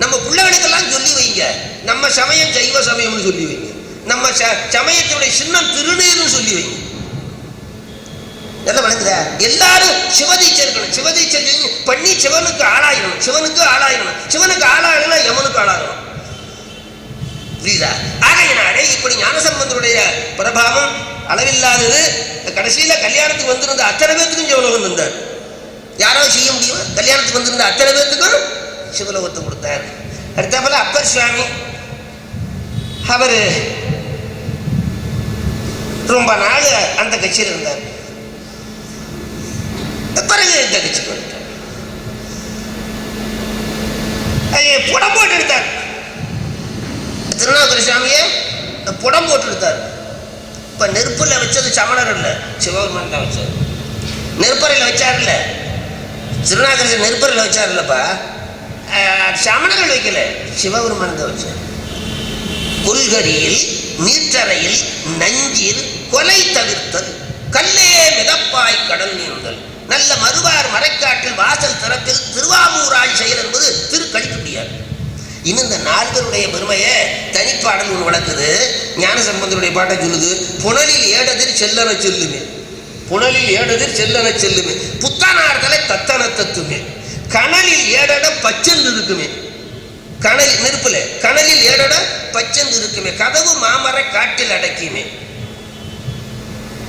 நம்ம பிள்ளைகளுக்கெல்லாம் சொல்லி வைங்க, நம்ம சமயம் சைவ சமயம்னு சொல்லி வைங்க. நம்ம சமயத்துடைய சின்னம் திருநீர்னு சொல்லி வைங்க. எல்லாம் வணங்குதா? எல்லாரும் சிவதீட்சை இருக்கணும். சிவதீட்சை பண்ணி சிவனுக்கு ஆளாயிடணும். சிவனுக்கு ஆளாகணும், யமனுக்கு ஆளாகணும். புரியுதா? ஆகையினாலே இப்படி ஞானசம்பந்தருடைய பிரபாவம் அளவில்லாதது. கடைசியில கல்யாணத்துக்கு வந்திருந்த அத்தனை பேத்துக்கும் சிவலோகம் தந்தார். யாராவது செய்ய முடியுமா? கல்யாணத்துக்கு வந்திருந்த அத்தனை பேத்துக்கும் சிவலோகத்தை கொடுத்தார். அடுத்தபோல அப்பர் சுவாமி, அவர் ரொம்ப நாள் அந்த கட்சியில் இருந்தார். பிறகு இந்த கட்சிக்கு வந்துட்டார். புடம் போட்டு எடுத்தார். திருநாவுக்கர சுவாமியே புடம் போட்டு எடுத்தார். இப்போ நெருப்பில் வச்சது சமணர் இல்லை, சிவபெருமான் தான் வச்சார். நெருப்பறையில் வச்சார்ல, திருநாகரசர் நெருப்பறையில் வச்சார்லப்பா, சமணர்கள் வைக்கல, சிவபெருமான் தான் வச்சார். கொள்கரியில் நீற்றறையில் நஞ்சீர் கொலை தவிர்த்தல், கல்லே மிதப்பாய் கடல் நீந்தல், நல்ல மறுவார் மறைக்காட்டில் வாசல் திறத்தில் திருவாமூராள் செயல் என்பது திருக்கழித்துடியார். இன்னும் இந்த நால்வருடைய பெருமையை தனிப்பாடல் ஒன்று வளர்க்குது. ஞானசம்பந்தருடைய பாட்டை சொல்லுது. புனலில் ஏடதிர் செல்லன செல்லுமே, புனலில் ஏடதிர் செல்லன செல்லுமே, புத்தானார்தலை தத்தன தத்துமே, கனலில் ஏடட பச்சென்று இருக்குமே, கனலில் நெருப்புல கனலில் ஏடட பச்சென்று இருக்குமே, கதவு மாமரை காட்டில் அடக்கியுமே,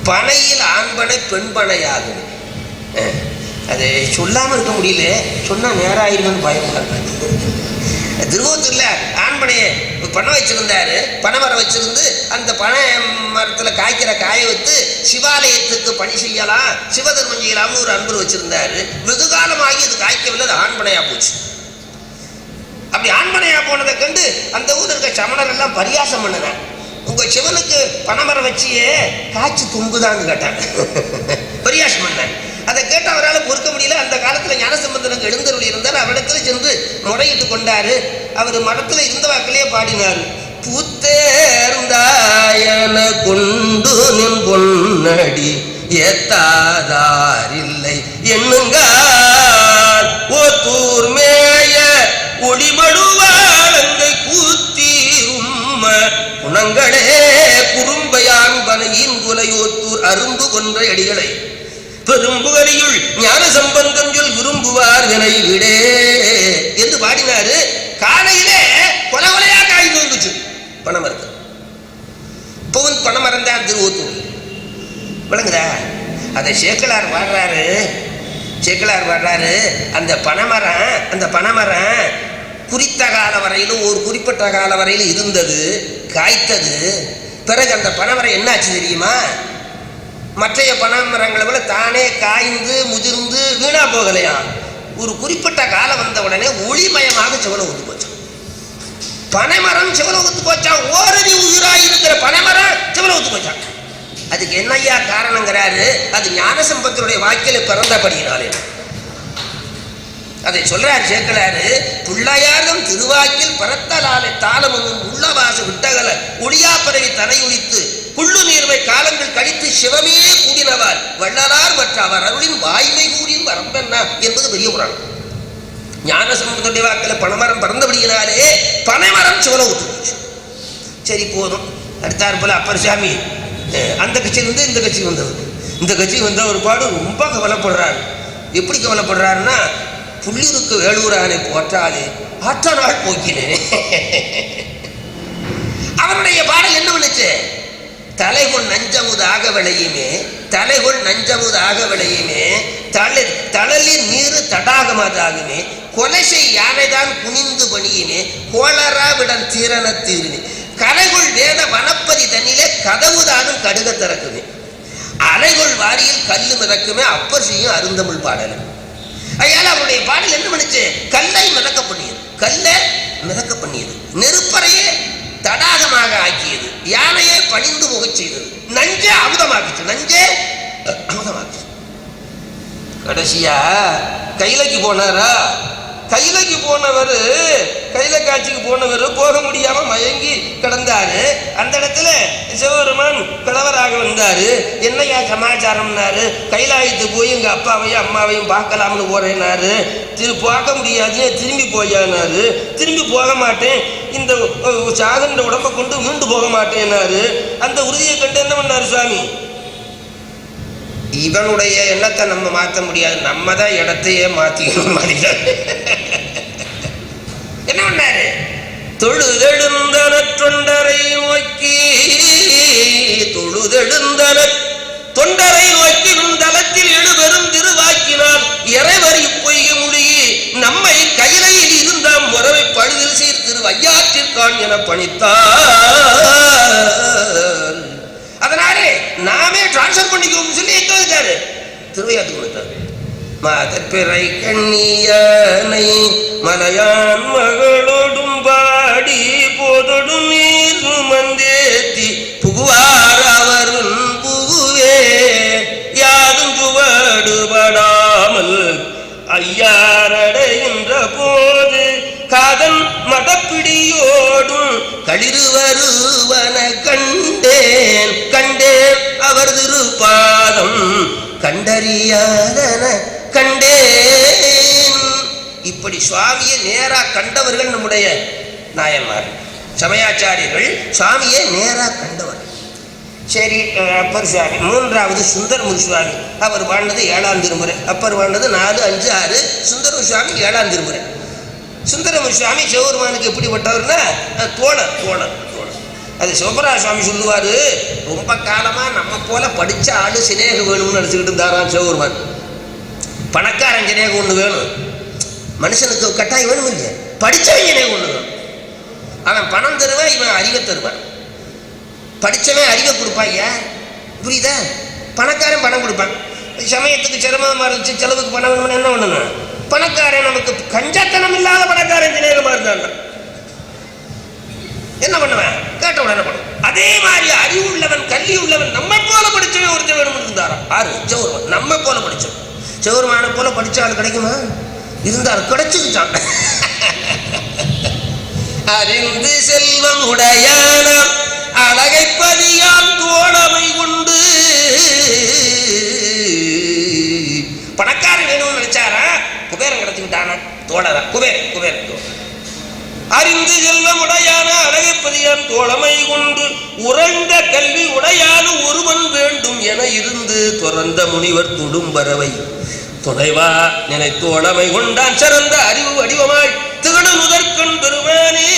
பனையில் ஆண்பனை பெண்பனையாகுமே. அது சொல்லாம இருக்க முடியல, சொன்னா நேரம் ஆயிருமன்னு பயப்படுறாங்க. திருவத்தூர்ல ஆண்பனையை பணம் வச்சிருந்தாரு, பனைமரம் வச்சிருந்து அந்த பனை மரத்துல காய்க்கிற காய வைத்து சிவாலயத்துக்கு பணி செய்யலாம், சிவதர்மம் செய்யலாம்னு ஒரு அன்பர் வச்சிருந்தாரு. வெகு காலமாகி அது காய்க்கவில்லை, அது ஆண்பனையா போச்சு. அப்படி ஆண்பனையா போனதை கண்டு அந்த ஊர் இருக்க சமணர் எல்லாம் பரியாசம் பண்ணினான். உங்க சிவனுக்கு பனைமரம் வச்சியே காய்ச்சி தும்புதான்னு கேட்டாங்க, பரியாசம் பண்ணாங்க. அதை கேட்டு அவரால் பொறுக்க முடியல. அந்த காலத்தில் ஞானசம்பந்தனுக்கு எழுந்தருளி இருந்தார். அவரிடத்துல சென்று முறையிட்டு கொண்டாரு. அவர் மரத்தில் இருந்த வாக்கிலேயே பாடினார். பூத்தேர்ந்தாயன கொண்டு நின் பொன்னடி ஏத்தாதாரில்லை என்னுங்கால் ஓத்தூர் மேய ஒளிமடுவாழங்கை கூத்தீரும்ம குணங்களே குறும்பையான் பனையின் குலையோத்தூர் அரும்பு கொன்ற அடிகளை பெரும்புகலியுள் ஞான சம்பந்தம் சொல் விரும்புவார் வினை விடே என்று பாடினாரு. காலையிலே கொலை கொலையா காய்ந்து வந்துச்சு பனைமரத்து. இப்பவும் பனைமரம் தான் திருவத்தூர், விளங்குதா? அதை சேக்கலார் பாடுறாரு. அந்த பனைமரம் குறித்த கால வரையிலும் ஒரு குறிப்பிட்ட கால வரையிலும் இருந்தது, காய்த்தது. பிறகு அந்த பனைமரம் என்னாச்சு தெரியுமா? மற்றைய பனைமரங்களை விட தானே காய்ந்து முதிர்ந்து வீணா போகலையா? ஒரு குறிப்பிட்ட காலம் வந்த உடனே ஒளிமயமாக சிவலோகத்து போச்சான். பனைமரம் சிவலோகத்து போச்சான். ஓரடி உயிராய் இருக்கிற பனைமரம் சிவலோகத்து போச்சான். அதுக்கு என்னையா காரணங்கிறாரு? அது ஞானசம்பந்தருடைய வாக்கில பிறந்தபடியினாலே. அதை சொல்றாரு சேக்கலாரு. பிள்ளையாரும் திருவாக்கில் பரத்தலாலை தாளமும் உள்ளவாசு விட்டகல ஒளியா பரவி தனை உளித்து புள்ளு நீர்மை காலங்கள் கழித்து சிவமே கூடினவார் வள்ளலார் மற்ற அவர் அருளின் வாய்மை கூறின் வரம்பென்னா என்பது பெரிய புராணம். ஞானசம்பந்தருடைய வாக்கில் பனைமரம் பறந்தபடியினாலே பனைமரம் சிவலோகத்து போச்சு. சரி போதும். அடுத்தார் போல அப்பர் சாமி அந்த கட்சியிலிருந்து இந்த கட்சிக்கு வந்தவர். இந்த கட்சிக்கு வந்த ஒரு பாடு ரொம்ப கவலைப்படுறாரு. எப்படி கவலைப்படுறாருன்னா, புள்ளிருக்கு வேலூரானை போற்றாலே ஆற்ற நாள் போக்கினேன். அவருடைய பாடல் என்ன பண்ணுச்சு? தலைகொள் நஞ்சமுதாக விளையுமே, தலைகொள் நஞ்சமுதாக விளையுமே, தளலின் நீரு தடாகமதாகுமே, கொலைசை யானைதான் குனிந்து பணியுமே, கோளராவிடன் தீரன தீருமே, கலைகொள் வேத வனப்பதி தண்ணிலே கதவுதானும் கடுக திறக்குமே, அலைகொள் வாரியில் கல்லு மிதக்குமே. அப்பர் செய்யும் அருந்தமிழ் பாடல். அதனால அவருடைய பாடல் என்ன பண்ணுச்சு? கல்லை மிதக்க பண்ணியது, கல்லை மிதக்க பண்ணியது, நெருப்பறையே தடாகமாக ஆக்கியது, யானையை பணிந்து முகச் செய்தது, நஞ்சே அமுதமாக்குச்சு, நஞ்சே அமுதமாக்குச்சு. கடைசியா கைலைக்கு போனாரா? கைலைக்கு போனவர், கைல காட்சிக்கு போனவர் போக முடியாம மயங்கி கிடந்தாரு. அந்த இடத்துல சிவபெருமான் கிழவராக வந்தாரு. என்னையா சமாச்சாரம்னாரு. கைலாயத்துக்கு போய் எங்க அப்பாவையும் அம்மாவையும் பார்க்கலாம்னு போறேன்னாரு. பார்க்க முடியாது, திரும்பி போயானாரு. திரும்பி போக மாட்டேன், இந்த சாகந்த உடம்பை கொண்டு மீண்டு போக மாட்டேன்னாரு. அந்த உறுதியை கண்டு என்ன பண்ணாரு சுவாமி? இவனுடைய எண்ணத்தை நம்ம மாற்ற முடியாது, நம்ம தான் இடத்தையே மாத்திக்கணும். என்ன பண்ணாரு? தொழுதெழுந்தன தொண்டரை நோக்கி, தொழுதெழுந்தன தொண்டரை நோக்கி நுந்தலத்தில் எழுபெரும் திருவாக்கினால் இறைவர் இப்பொய்க மொழியே நம்மை கையிலையில் இருந்தாம் முறவை பழுதில் சீர் திரு ஐயாற்றிற்கான் என பணித்தார். அதனாலே நாமே டிரான்ஸ்பர் பண்ணிக்கோம்னு சொல்லி எங்க வச்சாரு? திருவையாத்துக்கு வச்சாரு. மாதப்பிறை கண்ணியானை மலையான் மகளோடும் பாடி போதொடும் நீர் மந்தே பிடியோடும் களிறு வருவன கண்டேன் கண்டேன் அவர் திருப்பாதம் கண்டறியாதன கண்டேன். இப்படி சுவாமியை நேரா கண்டவர்கள் நம்முடைய நாயன்மார் சமயாச்சாரியர்கள். சுவாமியை நேரா கண்டவர். சரி, அப்பர் சுவாமி. மூன்றாவது சுந்தரமூர்த்தி சுவாமி. அவர் வாழ்ந்தது 7ஆம் திருமுறை. அப்பர் வாழ்ந்தது 4, 5, 6. சுந்தரமூர்த்தி சுவாமி 7ஆம் திருமுறை. சுந்தரமூர்த்தி சுவாமி சிவபெருமானுக்கு எப்படிப்பட்டவர்னா தோழர் தோழர் தோழர். அது சிவபுராண சுவாமி சொல்லுவார், ரொம்ப காலமாக நம்ம போல படித்த ஆளு சிநேகம் வேணும்னு நினச்சிக்கிட்டு இருந்தாராம் சிவபெருமான். பணக்காரன் சிநேகம் ஒன்று வேணும், மனுஷனுக்கு கட்டாயம் வேணும் இல்லையா? படித்தவன் சிநேகம் ஒன்று வேணும். அவன் பணம் தருவான், இவன் அறிவை தருவான். படித்தவன் அறிவை கொடுப்பாங்க, புரியுதா? பணக்காரன் பணம் கொடுப்பான். சமயத்துக்கு சிரமமாக இருந்துச்சு, செலவுக்கு பணம் வேணும்னு என்ன பண்ணணும்? பணக்காரன் நமக்கு கஞ்சத்தனம் இல்லாத பணக்காரன் சிநேகமாக இருந்தான் என்ன பண்ணுவேன்? கேட்ட உடனே பண்ணும். அதே மாதிரி அறிவு உள்ளவன் கல்வி உள்ளவன் நம்ம போல படித்தவன் ஒருத்தர் வேணும்னு இருந்தாராம். ஆறு சிவருமான் நம்ம போல படித்தவன். சிவருமான போல படித்த ஆள் கிடைக்குமா? இருந்தார், கிடைச்சுக்கிட்டான். அறிந்து செல்வம் உடையான அழகைப்பதியால் தோழமை கொண்டு பணக்காரன் வேணும்னு நினைச்சாரா, குபேரன் கிடைச்சுக்கிட்டானா? தோழரா குபேரன் குபேரன். அறிந்து செல்வம் உடையான அழகைப்பதியால் தோழமை கொண்டு உறைந்த கல்வி உடையானு ஒருவன் வேண்டும் என இருந்து துறந்த முனிவர் துடும்பறவை துணைவா நினை தோழமை கொண்டான் சிறந்த அறிவு வடிவமாய் திகழ முதற்கண் பெருமானே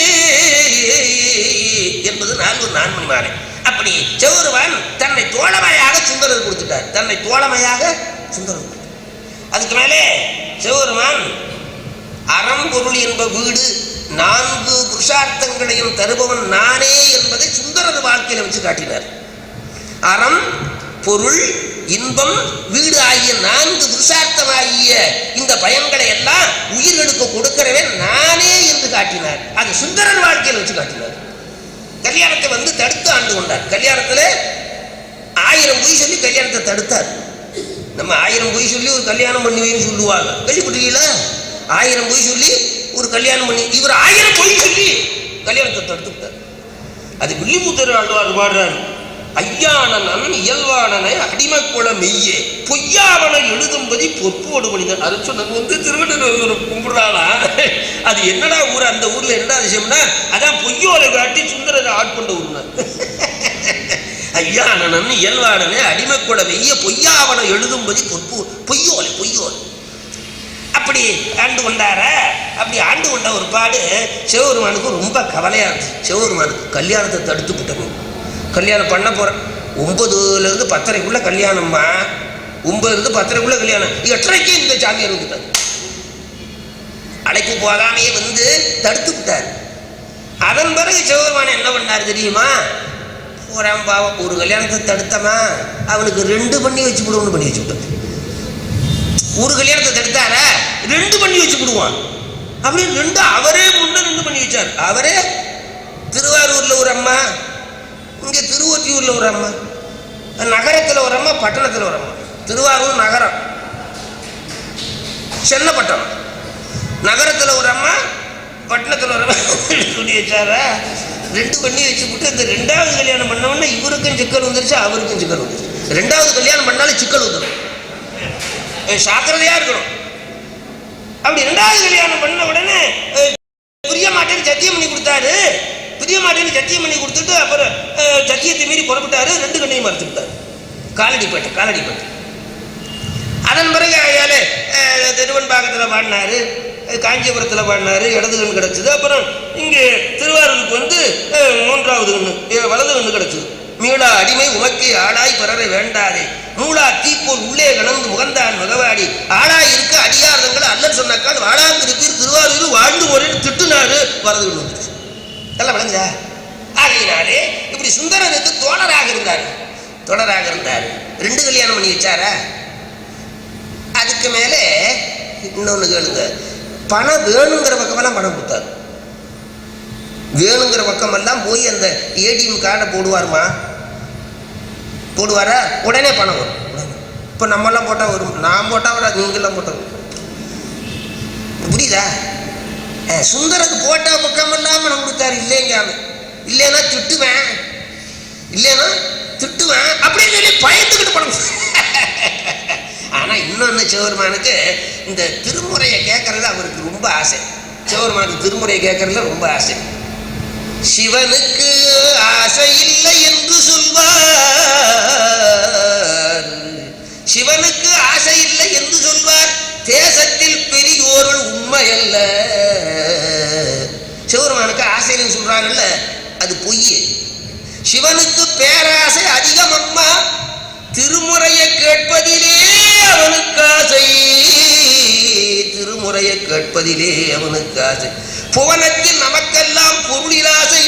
என்பது 4 நான்மணிமாறே. அப்படி சிவபெருமான் தன்னை தோழமையாக சுந்தரர் கொடுத்துட்டார். தன்னை தோழமையாக சுந்தரர் கொடுத்தார். அதுக்கு மேலே சிவபெருமான் அறம் பொருள் என்ப வீடு 4 புருஷார்த்தங்களையும் தருபவன் நானே என்பதை சுந்தரர் வாழ்க்கையில வச்சு காட்டினார். அறம் பொருள் இன்பம் வீடு ஆகிய 4 புருஷார்த்தமாகிய இந்த பயன்களை எல்லாம் உயிர்களுக்கு கொடுக்கிறவன் நானே என்று காட்டினார். அது சுந்தரர் வாழ்க்கையில வச்சு காட்டினார். கல்யாணத்தை வந்து தடுத்து ஆண்டு கொண்டார். கல்யாணத்துல 1000 பொய் சொல்லி கல்யாணத்தை தடுத்தார். நம்ம 1000 பொய் சொல்லி ஒரு கல்யாணம் பண்ணுவேன்னு சொல்லுவாங்க, கேள்விப்பட்டீங்களா? 1000 பொய் சொல்லி ஒரு கல்யாணம் பண்ணி இவர் 1000 பொய் சொல்லி கல்யாணத்தை தடுத்து விட்டார். அது வில்லிபுத்தர் ஆழ்வார் பாடுறார், ஐயானன் இயல்பானனை அடிமைக்குள மெய்யே பொய்யாவன எழுதும்பதி பொற்போடு மனிதன். அது சொன்னது வந்து திருவண்ணூர் கும்பிடுறாளா? அது என்னடா ஊர்? அந்த ஊர்ல என்ன அதிசயம்னா அதான் பொய்யோலை காட்டி சுந்தரரை ஆட்கொண்ட ஊர்னா. ஐயானன் இயல்பானனை அடிமைக்குள மெய்ய பொய்யாவன எழுதும்பதி பொற்போ பொய்யோலை பொய்யோலை. அப்படி ஆண்டு கொண்டார. அப்படி ஆண்டு கொண்ட ஒரு பாடு சிவபெருமானுக்கு ரொம்ப கவலையா இருந்துச்சு. சிவபெருமானுக்கு கல்யாணத்தை தடுத்து விட்டணும். கல்யாணம் பண்ண போகிறேன் 9லேருந்து 10:30 கல்யாணம்மா. 9லேருந்து 10:30 கல்யாணம். 8:30 இந்த சாமியார் வந்துட்டார். அழைப்பு போகாமையே வந்து தடுத்து விட்டார். அதன் பிறகு சிவபெருமான் என்ன பண்ணார் தெரியுமா? போறான் பாவம், ஒரு கல்யாணத்தை தடுத்தமா அவனுக்கு 2 பண்ணி வச்சு விடுவோம்னு பண்ணி வச்சு விட்டார். ஒரு கல்யாணத்தை தடுத்தாரா 2 பண்ணி வச்சு விடுவான். அப்படி 2 அவரே முன்ன 2 பண்ணி வச்சார். அவரே திருவாரூர்ல ஒரு அம்மா, இங்கே திருவொற்றியூரில் ஒரு அம்மா, நகரத்தில் ஒரு அம்மா, பட்டணத்தில் ஒரு அம்மா. திருவாரூர் நகரம், சென்னப்பட்டணம். நகரத்தில் ஒரு அம்மா, பட்டணத்தில் ஒரு அம்மா சொல்லி வச்சாரா. 2 பண்ணி வச்சுக்கிட்டு இந்த 2வது கல்யாணம் பண்ணோம்னா இவருக்கும் சிக்கல் வந்துருச்சு, அவருக்கும் சிக்கல் வந்துருச்சு. 2வது கல்யாணம் பண்ணாலும் சிக்கல் வந்துடும், சாக்கிரதையா இருக்கணும். அப்படி 2வது கல்யாணம் பண்ண உடனே புரிய மாட்டேன்னு சத்தியம் பண்ணி கொடுத்தாரு. புரிய மாட்டேன்னு சத்தியம் பண்ணி கொடுத்துட்டு அப்புறம் சத்தியத்தை மீறி புறப்பட்டாரு. 2 கண்ணையும் மறுத்து விட்டாரு. காலடிப்பட்டு. அதன் பிறகு அயால திருவன்பாக்கத்தில் பாடினாரு, காஞ்சிபுரத்தில் பாடினாரு, இடது கண் கிடச்சிது. அப்புறம் இங்கே திருவாரூருக்கு வந்து 3வது கண்ணு வலது கண்ணு கிடச்சிது. மீளா அடிமை உமக்கு ஆளாய் பிறரை வேண்டாதே நூலா தீப்போல் உள்ளே கலந்து முகந்தான் முகவாடி ஆளாய் இருக்க அடியார்தங்கள் அல்ல சொன்னாக்கால் வாழாந்திருப்பீர் திருவாரூர் வாழ்ந்து போறேன்னு திட்டுனாரு. வரது கண்ணு வந்துருச்சு. நல்லா விளங்குதா? ஆகையினாலே இப்படி சுந்தரனுக்கு தோழராக இருந்தார். 2 கல்யாணம் பண்ணி வச்சாரா. அதுக்கு மேலே இன்னொன்று கேளுங்க, பணம் வேணுங்கிற பக்கமெல்லாம் பணம் கொடுத்தாரு. வேணுங்கிற பக்கமெல்லாம் போய் அந்த ஏடிஎம் கார்டை போடுவாரா, உடனே பணம் வரும். இப்போ நம்மெல்லாம் போட்டால் வரும், நான் போட்டால் வராது, நீங்கள்லாம் போட்டால் வரும். புரியுதா? சுந்தரது போட்டா பக்கம் இல்லாம பணம் கொடுத்தாரு. இல்லைங்காம இல்லைன்னா திட்டுவேன், இல்லைன்னா திட்டுவேன் அப்படின்னு சொல்லி பயந்துக்கிட்டு பணம். ஆனா இன்னொன்னு சிவபெருமானுக்கு இந்த திருமுறையை கேட்கறது அவருக்கு ரொம்ப ஆசை. சிவபெருமானுக்கு திருமுறையை கேட்கறதுல ரொம்ப ஆசை. சிவனுக்கு ஆசை இல்லை என்று சொல்வார், சிவனுக்கு ஆசை இல்லை என்று சொல்வார், தேசத்தில் பெரியோர்கள் உண்மையல்ல. சிவபெருமானுக்கு ஆசைன்னு சொல்றாங்கல்ல, அது பொய். சிவனுக்கு பேராசை அதிகம் அம்மா, திருமுறையை கேட்பதிலே அவனுக்கு ஆசை, திருமுறையை கேட்பதிலே அவனுக்கு ஆசை. புவனத்தில் நமக்கெல்லாம் பொருளிலாசை,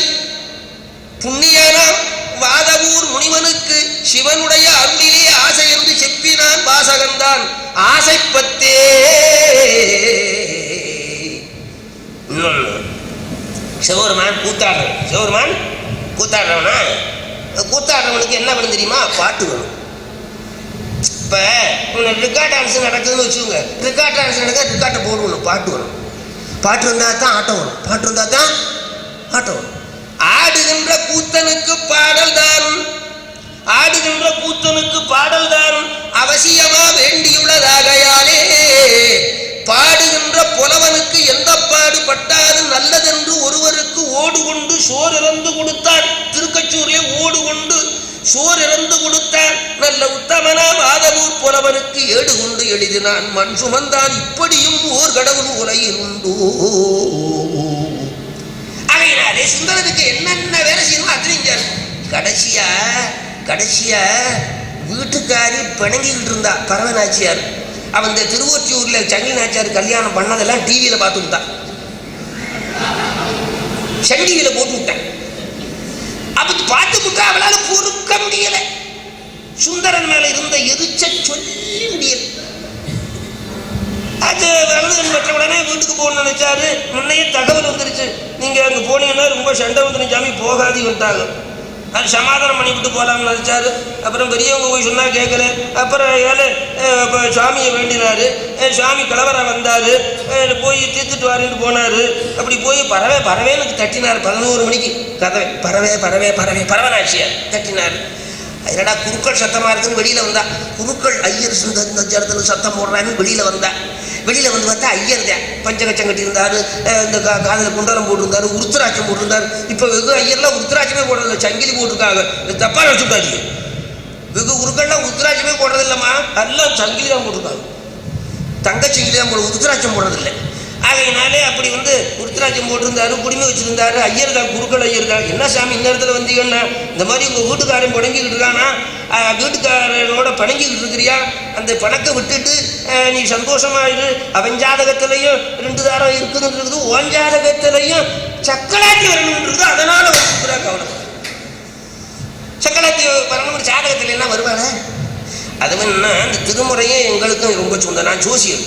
புண்ணியனாம் வாதவூர் முனிவனுக்கு சிவனுடைய அருளிலே ஆசை என்று செப்பினான் வாசகன்தான். ஆசைப்பத்தே சிவபெருமான் கூத்தாடுறவன். சிவபெருமான் கூத்தாடுறவனா? கூத்தாடுறவனுக்கு என்ன வேணும் தெரியுமா? பாட்டு வேணும். இப்ப ரிக்கார்ட் டான்ஸ் நடக்குதுன்னு வச்சுக்கோங்க, ரிக்கார்ட் டான்ஸ் நடக்க ரிக்கார்ட்டை போடணும், பாட்டு வரும். பாட்டு வந்தா தான் ஆட்டம் வரும், பாட்டு வந்தா தான் ஆட்டம் வரும். ஆடுகின்ற கூத்தனுக்கு பாடல் தானும், ஆடுகின்ற கூத்தனுக்கு பாடல் தானும் அவசியமா வேண்டியுள்ளதாகையாலே பாடுகின்ற புலவனுக்கு எந்த பாடுபட்டாலும் நல்லதென்று ஒருவருக்கு ஓடு கொண்டு சோறு இறந்து கொடுத்தார். திருக்கச்சூர்ல ஓடு கொண்டு சோறு இறந்து கொடுத்தார். நல்ல உத்தமனா வாதவூர் புலவனுக்கு ஏடு கொண்டு எழுதினான் மண் சுமந்தான். இப்படியும் ஓர் கடவுள் உலகில் உண்டு. அவையினாலே சுந்தரனுக்கு என்னென்ன வேலை செய்யணும் அத்தனைஞ்சார். கடைசியா வீட்டுக்காரி பிணங்கிக்கிட்டு இருந்தா பரவநாச்சியார். அவன் இந்த திருவொற்றியூர்ல சங்கிலி நாச்சியார் கல்யாணம் பண்ணதெல்லாம் டிவியில பார்த்து விட்டான், சன் டிவியில போட்டு விட்டான். அப்ப பார்த்து விட்டா அவளால பொறுக்க முடியல. சுந்தரன் மேல இருந்த எரிச்ச சொல்லி முடியல. அது வலது பெற்ற உடனே வீட்டுக்கு போகணும்னு நினைச்சாரு. முன்னையே தகவல் வந்துருச்சு, நீங்க அங்க போனீங்கன்னா ரொம்ப சண்டை வந்து சாமி போகாது விட்டாங்க. அது சமாதானம் பண்ணிவிட்டு போகலாம்னு நினைச்சாரு. அப்புறம் பெரியவங்க போய் சொன்னா கேட்கல. அப்புறம் சாமியை வேண்டினாரு. சாமி கிளவரா வந்தாரு, போய் தீர்த்துட்டு வாருன்னு போனாரு. அப்படி போய் பறவைன்னு தட்டினார். 11 மணிக்கு கதவை பரவநாச்சியார் தட்டினார். என்னடா குருக்கள் சத்தமா இருக்குன்னு வெளியில வந்தா. குருக்கள் ஐயர் இந்த இடத்துல சத்தம் போடுறான்னு வெளியில வந்தா. வெளியில வந்து பார்த்தா ஐயர் தான் பஞ்சகச்சம் கட்டியிருந்தாரு, இந்த காதில் குண்டலம் போட்டிருந்தாரு, உருத்திராட்சம் போட்டிருந்தாரு. இப்போ வெகு ஐயர்லாம் உருத்திராட்சமே போடுறதில்ல, சங்கிலி போட்டிருக்காங்க. தப்பா நினைச்சுட்டாரு. வெகு குருக்கள்லாம் உருத்திராட்சமே போடுறதில்லம்மா, எல்லாம் சங்கிலி தான் போட்டிருக்காங்க. தங்கச்சங்கிலி தான் போடுறது, உருத்திராட்சம் போடுறதில்லை. ஆகையினாலே அப்படி வந்து உருத்திராட்சம் போட்டிருந்தாரு, குடிமை வச்சிருந்தாரு. ஐயர் தான், குருக்கள் ஐயர் தான். என்ன சாமி இந்த இடத்துல வந்தீங்கன்னா, இந்த மாதிரி உங்கள் வீட்டுக்காரன் பணங்கிக்கிட்டு இருக்கானா, வீட்டுக்காரனோட பணங்கிக்கிட்டு இருக்கிறியா, அந்த பணத்தை விட்டுட்டு நீ சந்தோஷமாயிரு. அவன் ஜாதகத்திலையும் 2 தாரம் இருக்குதுன்னு இருக்குது, ஓன் ஜாதகத்திலையும் சக்கலாத்தி வரணும்னு இருக்குது. அதனால கவனம் சக்கலாத்தி வரணும். ஜாதகத்துல என்ன வருவாங்க? அது வேணும்னா இந்த திருமுறையும் எங்களுக்கும் ரொம்ப சொந்தம். நான் ஜோசியர்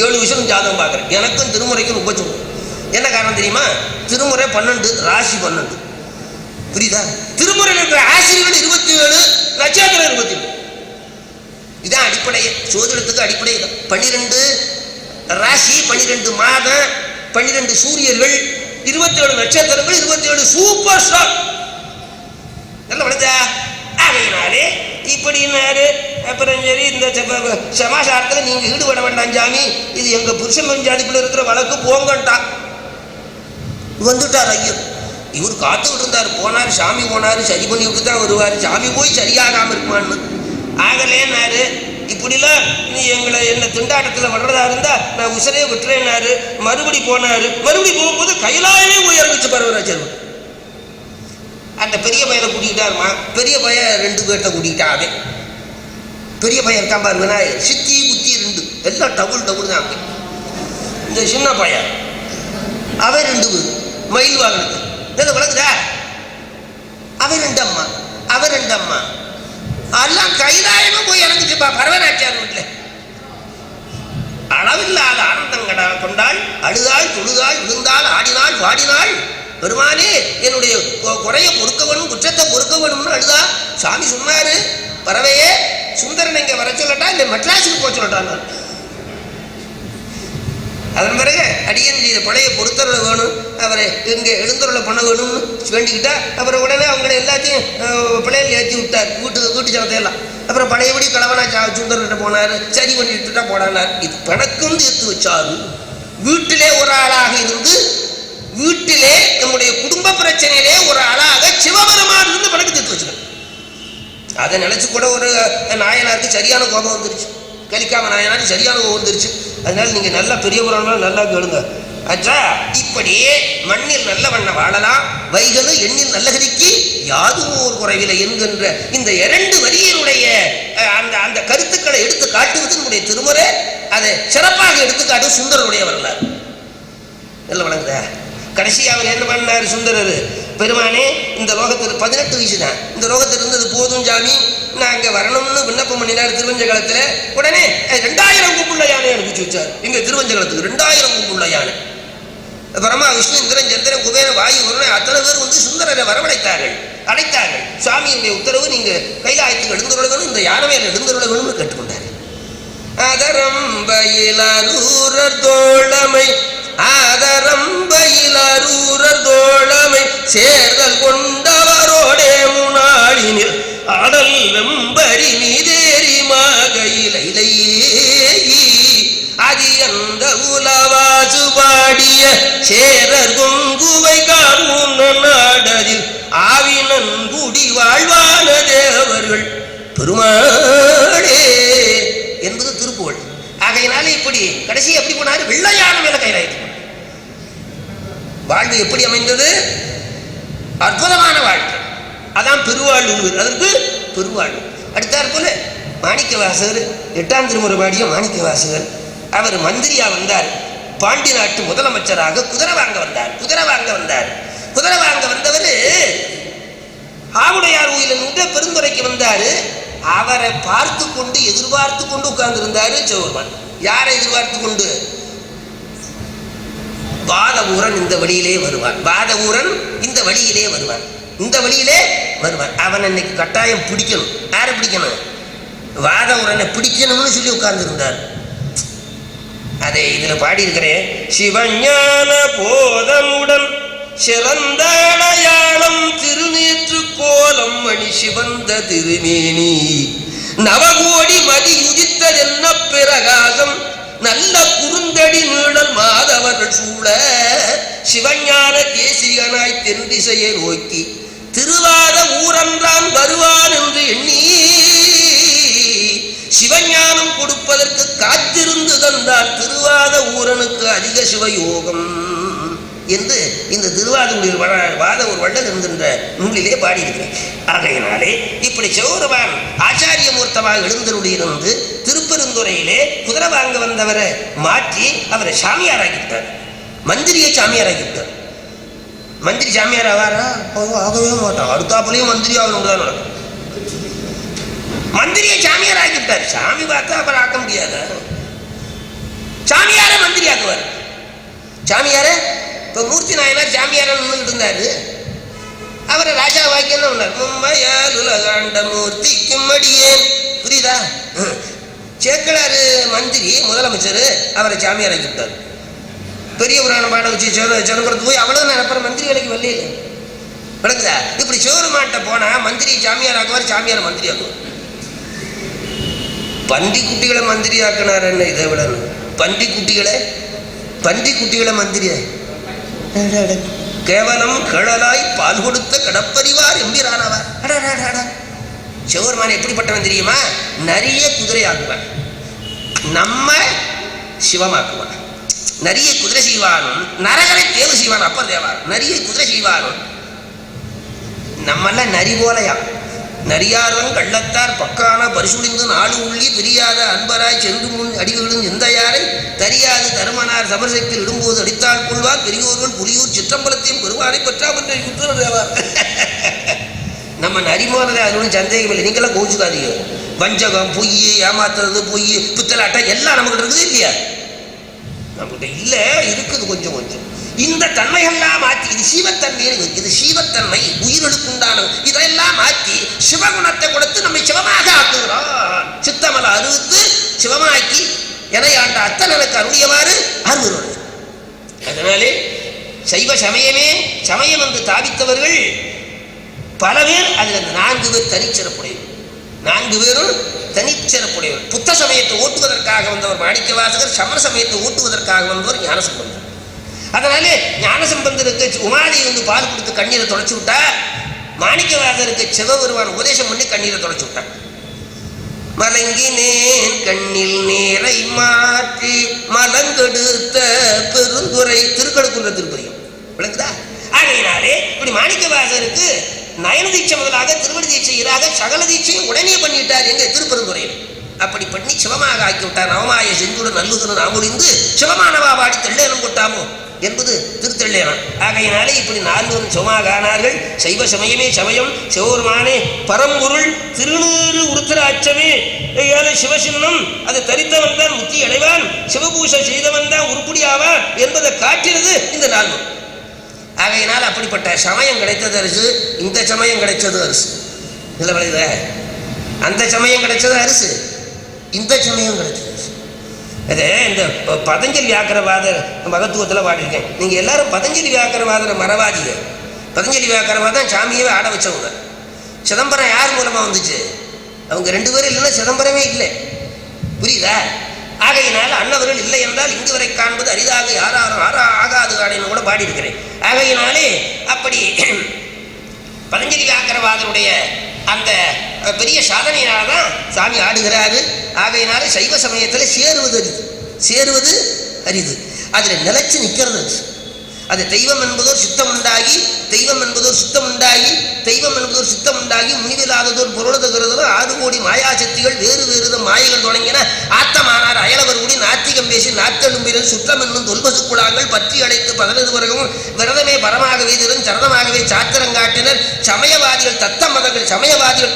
7 விஷயம் ஜாதகம் பார்க்குறேன். எனக்கும் திருமுறைக்கும் ரொம்ப சொந்தம். என்ன காரணம் தெரியுமா? திருமுறை 12, ராசி 12. புரியுதா? திருமுறையில் இருக்கிற ஆசிரியர்கள் 27, நட்சத்திரம் 27. இதுதான் அடிப்படையே, சோதிடத்துக்கு அடிப்படை. 12 ராசி, 12 மாதம், 12 சூரியர்கள், 27 நட்சத்திரங்கள், 27 சூப்பர் ஸ்டார். நல்ல வளர்ந்தா. ஆகையினாலே இப்படின்னாரு. அப்புறம் சரி, இந்த சமாசாரத்தில் நீங்கள் ஈடுபட வேண்டாம் சாமி, இது எங்கள் புருஷன் பஞ்சாதிக்குள்ள இருக்கிற வழக்கு போங்கட்டான். வந்துட்டார் ஐயர். இவர் காத்துக்கிட்டு இருந்தார். போனார், சாமி போனார், சரி பண்ணி விட்டு தான் வருவார். சாமி போய் சரியாகாமல் இருக்குமான்னு ஆகலேன்னாரு. இப்படிலாம் நீ என்ன திண்டாட்டத்தில் வர்றதா இருந்தா நான் உசரே விட்டுறேன்னாரு. மறுபடி போனார். மறுபடி போகும்போது கைலாயமே போய் இறங்கிச்சு பரவராஜர். அந்த பெரிய பையனை கூட்டிக்கிட்டாருமா. பெரிய பையன் 2 பேர்த்த கூட்டிக்கிட்டாவே. பெரிய பையன் இருக்கான் பாரு விநாயகர், சித்தி குத்தி 2 எல்லாம் டபுள் தான். இந்த சின்ன பையன் அவன் 2 பேர் மயில் வாங்கினது. விளக்குதா? அவன் 2 அம்மா, அவன் 2 அம்மா, எல்லாம் கைலாயமா போய் இறங்குச்சுப்பா பரவநாச்சியார் வீட்டில். அளவில்லாத ஆனந்தம் கொண்டாள், அழுதாள், தொழுதாள், விழுந்தாள், ஆடினாள், பாடினாள். பெருமானே என்னுடைய குறைய பொறுக்க வேணும், குற்றத்தை பொறுக்க வேணும்னு அழுதா. சாமி சொன்னாரு, பறவையே சுந்தரன் இங்க வர சொல்லட்டா இல்லை மெட்ராஸுக்கு போக சொல்லட்டான். அதன் பிறகு அடியன் செய்த பழைய பொறுத்தருளை வேணும், அவரை இங்கே எழுந்தருளை பண்ண வேணும்னு வேண்டிக்கிட்டா அப்புறம் உடனே அவங்களை எல்லாத்தையும் பிள்ளைகள் ஏற்றி விட்டார் வீட்டு ஜனத்தையெல்லாம். அப்புறம் பழையபடி கலவனா சுந்தர்கிட்ட போனார், சரி பண்ணிட்டுட்டா போனார். இது பணக்கும் தீர்த்து வச்சாரு. வீட்டிலே ஒரு ஆளாக இருந்து, வீட்டிலே நம்முடைய குடும்ப பிரச்சனையிலே ஒரு ஆளாக சிவபெருமான் இருந்து பணக்கு தீர்த்து வச்சுக்கணும். அதை நினைச்சு கூட ஒரு நாயனாருக்கு சரியான கோபம் வந்துருச்சு, கலிக்காம நாயனாருக்கு சரியான கோபம் வந்துருச்சு. அதனால நீங்க நல்லா பெரிய புராணம் நல்லா கேளுங்க. அச்சா இப்படியே மண்ணில் நல்ல வண்ண வாழலாம், வைகனு எண்ணில் நல்லகதிக்கு யாதும் ஒரு குறைவில்லை என்கின்ற இந்த 2 வரியினுடைய அந்த அந்த கருத்துக்களை எடுத்து காட்டுவது நம்முடைய திருமுறை. அதை சிறப்பாக எடுத்துக்காட்டு சுந்தரருடைய வரலாறு. நல்ல வழங்குதா. கடைசி அவர் என்ன பண்ணார் சுந்தரர்? பெருமானே, இந்த லோகத்தில் 18 வயசு தான், இந்த லோகத்தில் இருந்தது போதும் சாமி, நான் அங்கே வரணும்னு விண்ணப்பம் பண்ணினார் திருவஞ்ச காலத்தில். உடனே 2000 கொம்புள்ள யானை அனுப்பிச்சு வச்சார். இங்கே திருவஞ்ச காலத்துக்கு 2000 கொம்புள்ள யானை. பிரம்மா, விஷ்ணு, இந்திரன், சந்திரன், குபேர, வாயு, வருணன் அத்தனை பேர் வந்து சுந்தரரை வரவழைத்தார்கள், அழைத்தார்கள். சுவாமியுடைய உத்தரவு, நீங்கள் கைலாயத்துக்கு எழுந்துள்ள வேணும், இந்த யானை மேல எழுந்துள்ள வேணும்னு கேட்டுக்கொண்டார். அதரம்பயிலூரர் தோழமை ஆதரம்பயிலூரர் தோழமை சேர்தல் கொண்டவரோடே முனாளினில் ஆடல் வெம்பரி மீதேறி மகையிலை அதி அந்த உலவாசு பாடிய சேரர் கொங்குவை காணும் நாடதில் ஆவினன் குடி வாழ்வான தேவர்கள் பெருமாளே என்பது திருப்புகழ். ஆகையினால இப்படி கடைசி எப்படி போனாரு? வெள்ளையான மேல கைலாயத்து வாழ்வு எப்படி அமைந்தது? அற்புதமான வாழ்க்கை. அதான் பெருவாழ்வு. அதற்கு பெருவாழ்வு. அடுத்தாற் போல மாணிக்க வாசகர் 8ஆம் திருமுறை பாடிய மாணிக்க வாசகர் அவர் மந்திரியா வந்தார். பாண்டி நாட்டு முதலமைச்சராக குதிரை வாங்க வந்தார். குதிரை வாங்க வந்தவர் ஆவுடையார் கோயிலில் பெருந்துறைக்கு வந்தாரு. அவரை பார்த்து கொண்டு எதிர்பார்த்து கொண்டு உட்கார்ந்து இருந்தாரு சிவபெருமான். யாரை எதிர்பார்த்து கொண்டு? வாதவூரன் இந்த வழியிலே வருவான், வாதவூரன் இந்த வழியிலே வருவான், இந்த வழியிலே வருவான். அவன் இன்னைக்கு கட்டாயம் பிடிக்கணும். யாரை பிடிக்கணும்? வாதவூரனை பிடிக்கணும்னு சொல்லி உட்கார்ந்து இருந்தார். அதை இதுல பாடி இருக்கிறேன். சிவஞான போதமுடன் சிறந்த அடையாளம் திருநேற்று கோலம் மணி சிவந்த திருமேனி நவகோடி மதி உதித்ததென்ன பிரகாசம் நல்ல குறுந்தடி நீழல் மாதவர்கள் சூழ சிவஞான தேசிகனாய் தென் திசையை நோக்கி திருவாத ஊரன்றான் வருவான் என்று எண்ணி சிவஞானம் கொடுப்பதற்கு காத்திருந்து தந்தார் திருவாத ஊரனுக்கு அதிக சிவயோகம் என்று இந்த திருவாதூரில் வாத ஒரு வள்ளல் என்கின்ற நூலிலே பாடியிருக்கிறேன். ஆகையினாலே இப்படி சிவபெருமான் ஆச்சாரிய மூர்த்தமாக எழுந்தருளியிருந்து திருப்பெருந்துறையிலே குதிரை வாங்க வந்தவரை மாற்றி அவரை சாமியாராக்கிவிட்டார். மந்திரியை சாமியாராக்கிவிட்டார். மந்திரி சாமியார் ஆவாரா? ஆகவே மாட்டான். அடுத்தாப்புலையும் மந்திரி ஆகணும் தான் நடக்கும். மந்திரியை சாமியார் ஆக்கிவிட்டார். சாமி பார்த்தா அப்புறம் ஆக்க முடியாத சாமியார மந்திரி ஆக்குவார். சாமியார இப்போ மூர்த்தி நாயனார் சாமியாரன் இருந்தாரு. அவரை ராஜா வாக்கியம் உண்டார். மும்மையால் உலகாண்ட மூர்த்திக்கும் அடியேன். புரியுதா? சேக்கலாறு மந்திரி முதலமைச்சர் அவரை சாமியார் ஆக்கிவிட்டார். பெரிய புராணம் பாட வச்சு சிதம்பரத்து போய் அவ்வளவு நினைப்பற மந்திரி வேலைக்கு வரல விளக்குதா? இப்படி சிவபெருமான்கிட்ட போனா மந்திரி சாமியார் ஆக்குவார், சாமியார் மந்திரி ஆக்குவார். பண்டி குட்டிகளை மந்திரி ஆக்கினார். என்ன இதை விட பண்டி குட்டிகளை மந்திரியா கேவலம் கிழலாய் பால் கொடுத்த கடப்பறிவார் எம்பிரானவார். சிவபெருமான் எப்படிப்பட்டவன் தெரியுமா? நிறைய குதிரை ஆக்குவான், நம்ம சிவமாக்குவான். நிறைய குதிரை செய்வானும் நரகரை தேவு செய்வான். அப்பர் தேவார் நிறைய குதிரை செய்வானும் நம்மெல்லாம் நரி போலையா. நரியார்வன் கள்ளத்தார் பக்கான பரிசுடிந்து நாடு உள்ளி பிரியாத அன்பராய் சென்று முன் அடிவிடும் எந்த யாரை தரியாது தருமனார் சமரசத்தில் இடும்போது அடித்தாள் கொள்வார் பெரியோர்கள் புலியூர் சிற்றம்பலத்தையும் பெருவாரை பற்றாமற்றை குற்றவார். நம்ம நரிமோனதை அது ஒன்றும் சந்தேகம் இல்லை. நீங்களாம் கோச்சுக்காதீங்க. வஞ்சகம், பொய், ஏமாத்துறது, பொய், பித்தலாட்டை எல்லாம் நம்மகிட்ட இருக்குது இல்லையா? நம்மகிட்ட இல்லை, இருக்குது கொஞ்சம் கொஞ்சம். இந்த தன்மைகள்லாம் மாற்றி, இது சீவத்தன்மை, இது சீவத்தன்மை உயிர்களுக்கு உண்டானது. இதெல்லாம் மாற்றி சிவகுணத்தை கொடுத்து நம்மை சிவமாக ஆக்குகிறோம். சித்தமலை அறுத்து சிவமாக்கி என ஆண்ட அத்தன் எனக்கு அருளியவாறு அருள். அதனாலே சைவ சமயமே சமயம் என்று தாவித்தவர்கள் பல பேர். அதில் 4 பேர் தனிச்சிறப்புடையவர், 4 பேரும் தனிச்சிறப்புடையவர். புத்த சமயத்தை ஓட்டுவதற்காக வந்தவர் மாணிக்கவாசகர், சமண சமயத்தை ஓட்டுவதற்காக வந்தவர் ஞானசம்பந்தர். அதனாலே ஞானசம்பந்தருக்கு உமாதி பால் கொடுத்து கண்ணீரை தொலைச்சு விட்டா, மாணிக்கவாசகருக்கு சிவபெருமான் உபதேசம் பண்ணி கண்ணீரை தொலைச்சு விட்டான். மலங்கினேன் கண்ணில் நேரை மாற்றி மலங்கெடுத்த பெருந்துரை திருக்கடுக்குன்ற திருப்பதியும் விளங்குதா. ஆகையினாலே இப்படி மாணிக்கவாசகருக்கு நயன தீட்சை முதலாக திருவடி தீட்சை இராக சகல தீட்சையும் உடனே பண்ணிவிட்டார் எங்க திருப்பெருந்துறையில். அப்படி பண்ணி சிவமாக ஆக்கிவிட்டார். நவமாய செஞ்சுடன் நல்லுதன் நாமொழிந்து சிவமானவா பாடி தெள்ளேனம் கொட்டாமோ என்பது திருத்தெள்ளேனம். ஆகையினாலே இப்படி 4 பேரும் சிவமாக ஆனார்கள். சைவ சமயமே சமயம், சிவபெருமானே பரம்பொருள், திருநீறு உருத்திராட்சமே ஏழு சிவசின்னம், அதை தரித்தவன் தான் முத்தி அடைவான், சிவபூஷை செய்தவன் தான் உருப்படியாவான் என்பதை காட்டினது இந்த 4. ஆகையினால் அப்படிப்பட்ட சமயம் கிடைத்தது அரசு, இந்த சமயம் கிடைச்சது அரசு. இதில் விளையுத அந்த சமயம் கிடைச்சது அரசு, இந்த சமயம் கிடைச்சது அரசு. அதே இந்த பதஞ்சலி வியாக்கரவாதர் மகத்துவத்தில் பாடியிருக்கேன். நீங்கள் எல்லாரும் பதஞ்சலி வியாக்கரவாதரை மறவாதீங்க. பதஞ்சலி வியாக்கரவாதம் சாமியவே ஆட வச்சவங்க. சிதம்பரம் யார் மூலமாக வந்துச்சு? அவங்க 2 பேரும் இல்லைன்னா சிதம்பரமே இல்லை. புரியுதா? ஆகையினால் அன்னவர்கள் இல்லை என்றால் இங்கு வரை காண்பது அரிதாக யாரும் ஆகாது காடின்னு கூட பாடியிருக்கிறேன். ஆகையினாலே அப்படி பதஞ்சலி வியாக்கரவாதனுடைய அந்த பெரிய சாதனையினால தான் சாமி ஆடுகிறாரு. ஆகையினாலே சைவ சமயத்தில் சேருவது அரிது, அதில் நிலைச்சு நிற்கிறது. அது தெய்வம் என்பதோர் சித்தம் உண்டாகி, தெய்வம் என்பதோர் சித்தம் உண்டாகி, தெய்வம் என்பதோர் சித்தம் உண்டாகி முனிவில்லாததோர் பொருளதுகிறதோ 6 கோடி மாயாசக்திகள் வேறு வேறு மாயைகள் தொடங்கின. ஆத்தமானார் அயலவர் கூடி நாத்திகம் பேசி நாத்தெழும்பிரல் சுற்றம் என்னும் தொல்பசுக்குழாங்கள் பற்றி அடைத்து 15 வருடமும் விரதமே பரமாகவே திறன் சரதமாகவே சாத்திரங்காட்டினர். சமயவாதிகள்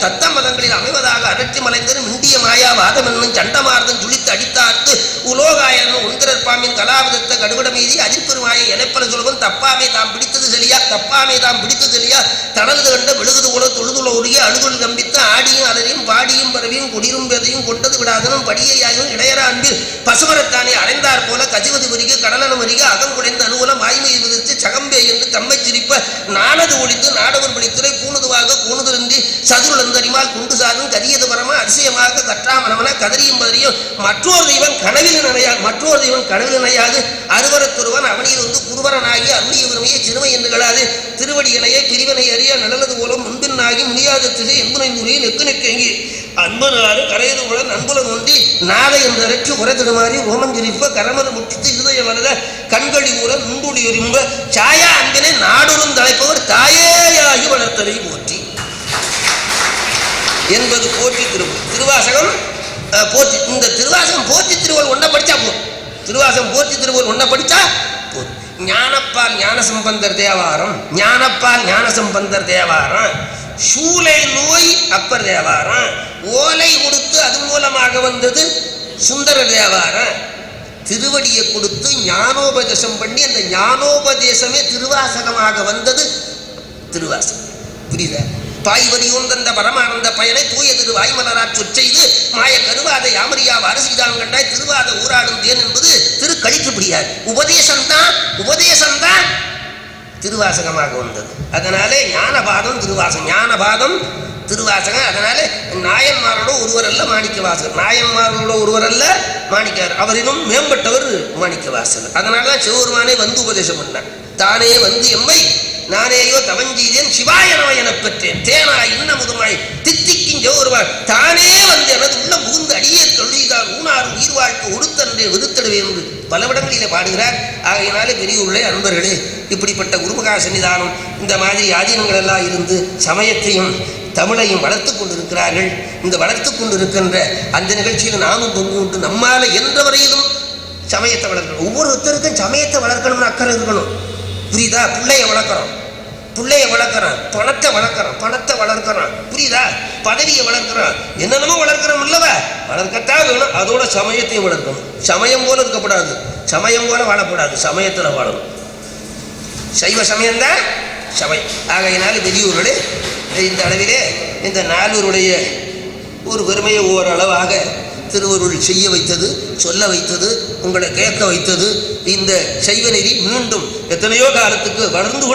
தத்தம் மதங்களில் அமைவதாக அடற்றி மலைந்தரும் இந்திய மாயாவாதம் என்னும் சண்டமார்தன் சுழித்து அடித்தார்த்து உலோகாயனும் உந்திரர் பாம்பின் கலாவிதத்த கடுகட மீதி அதிர்பெருமாயை எனப்பல சொல்வன் தப்பாமே தாம் பிடித்தது செலியா தனது கண்ட விழுகுது கூட தொழுதுள்ள உரிய அணுகுள் கம்பித்து ஆடியும் அலறியும் பாடியும் பரவியும் குடிரும் பேதையும் கொண்டது விடாதனும் படியையாயும் இடையற அன்பில் பசுமரத்தானே அடைந்தார் போல கஜிவது வருக கடலனம் வருக அகங்குடைந்த அனுகூல வாய்மையை விதித்து சகம்பே என்று தம்மை சிரிப்ப நானது ஒழித்து நாடவர் படித்துறை பூணுதுவாக கூணுதிருந்தி சதுருளந்தரிமால் குண்டு சாதும் கரியது பரம அதிசயமாக கற்றாமனவன கதறியும் பதறியும் மற்றொரு தெய்வன் கனவில் நினையாது அருவரத்தொருவன் அவனியில் குருவரனாகி அருளிய விருமையை சிறுமை என்று களாது திருவடிகளையே பிரிவனை அறிய நல்லது போல முன்பின்னாகி முடியாத திசை என்பனை முறையில் நெக்கு அன்பனாறு கரையது போல நண்புலன் ஒன்றி நாதை என்று அரைச்சு உரத்திடுமாறி ரோமஞ்சிரிப்ப கரமது முற்றித்து இருதய மனத கண்களி ஊர முண்டுடி எறிம்ப சாயா அன்பினை நாடொரும் தலைப்பவர் தாயேயாகி வளர்த்தலை போற்றி என்பது போற்றி திருவாசகம் போற்றி. இந்த திருவாசகம் போற்றி திருவள் ஒன்றை படித்தா போதும். திருவாசகம் போற்றி திருவள் ஒன்றை படித்தா போதும். ஞானப்பால் ஞானசம்பந்தர் தேவாரம், சூளை நோய் அப்பர் தேவாரம், ஓலை கொடுத்து அது மூலமாக வந்தது சுந்தர தேவாரம், திருவடியை கொடுத்து ஞானோபதேசம் பண்ணி அந்த ஞானோபதேசமே திருவாசகமாக வந்தது திருவாசகம். புரியுதா? பாய்வரியோன் தந்த பரமானந்த பயனை தூய திரு வாய்மலராற் சொற்செய்து மாய கருவாத யாமரியா அரசிதான் கண்டாய் திருவாத ஊராடும் தேன் என்பது திரு கழிக்கப்படியாது. உபதேசம்தான் திருவாசகமாக வந்தது. அதனாலே ஞானபாதம் திருவாசகம். அதனால நாயன்மாரோட ஒருவர் அல்ல மாணிக்கவாசகர், அவரினும் மேம்பட்டவர் மாணிக்கவாசகர். அதனாலதான் சிவபெருமானே வந்து உபதேசம் பண்ணார். தானே வந்து எம்மை நானேயோ தவஞ்செய்தேன் சிவாய நம எனப் பெற்றேன் தேனாய் இன்னமுதுமாய் தித்திக்கும் ஜோருவாள் தானே வந்து எனது உள்ள புகுந்து அடியே தொழுதால் ஊனார் உயிர் வாழ்க்கை ஒடுத்தன்றே விருத்தடுவே என்று பலவிடங்களிலே பாடுகிறார். ஆகையினாலே பெரியோர்களே, அன்பர்களே, இப்படிப்பட்ட குருமகா சன்னிதானம் இந்த மாதிரி ஆதீனங்கள் எல்லாம் இருந்து சமயத்தையும் தமிழையும் வளர்த்து கொண்டிருக்கிறார்கள். இந்த வளர்த்து கொண்டிருக்கின்ற அந்த நிகழ்ச்சியில் நாமும் பங்கு கொண்டு நம்மால் என்ற வரையிலும் சமயத்தை வளர்க்கணும். ஒவ்வொருத்தருக்கும் சமயத்தை வளர்க்கணும்னு அக்கறை இருக்கணும். புரியுதா? பிள்ளைய வளர்க்குறோம், பணத்தை வளர்க்குறோம், புரியுதா? பதவியை வளர்க்குறோம், என்னென்னமோ வளர்க்குறோம் இல்லவா? வளர்க்கத்தான் வேணும். அதோட சமயத்தையும் வளர்க்கணும். சமயம் போல இருக்கக்கூடாது, சமயம் போல வாழக்கூடாது, சமயத்தில் வாழணும். சைவ சமயம்தான் சமயம். ஆகையினால பெரியோர்களே, இந்த அளவிலே இந்த 4 ஒரு பெருமையை ஓரளவாக திருவருள் செய்ய வைத்தது, சொல்ல வைத்தது, உங்களை கேட்க வைத்தது. இந்த சைவ நெறி மீண்டும் எத்தனையோ காலத்துக்கு வளர்ந்து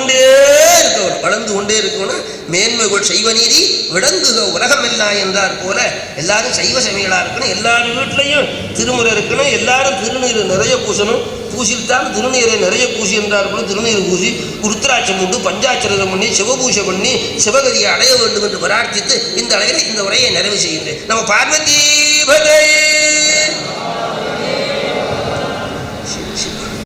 கொண்டே இருக்கணும். மேன்மைகள் செய்வ நீதி விளங்குக உலகம் எல்லாம் என்றார் போல எல்லாரும் சைவ சமயங்களா இருக்கணும். எல்லாரும் வீட்டிலையும் திருமுறை இருக்கணும். எல்லாரும் திருநீர் நிறைய பூசணும். பூசில்தான் திருநீரை நிறைய பூசி என்றார் போல திருநீர் பூசி ருத்ராட்சம் உண்டு, பஞ்சாட்சரம் பண்ணி, சிவபூஷை பண்ணி சிவகதியை அடைய வேண்டும் என்று பிரார்த்தித்து இந்த அளவில் இந்த உரையை நிறைவு செய்கின்றேன். நம்ம பார்வதி பதை.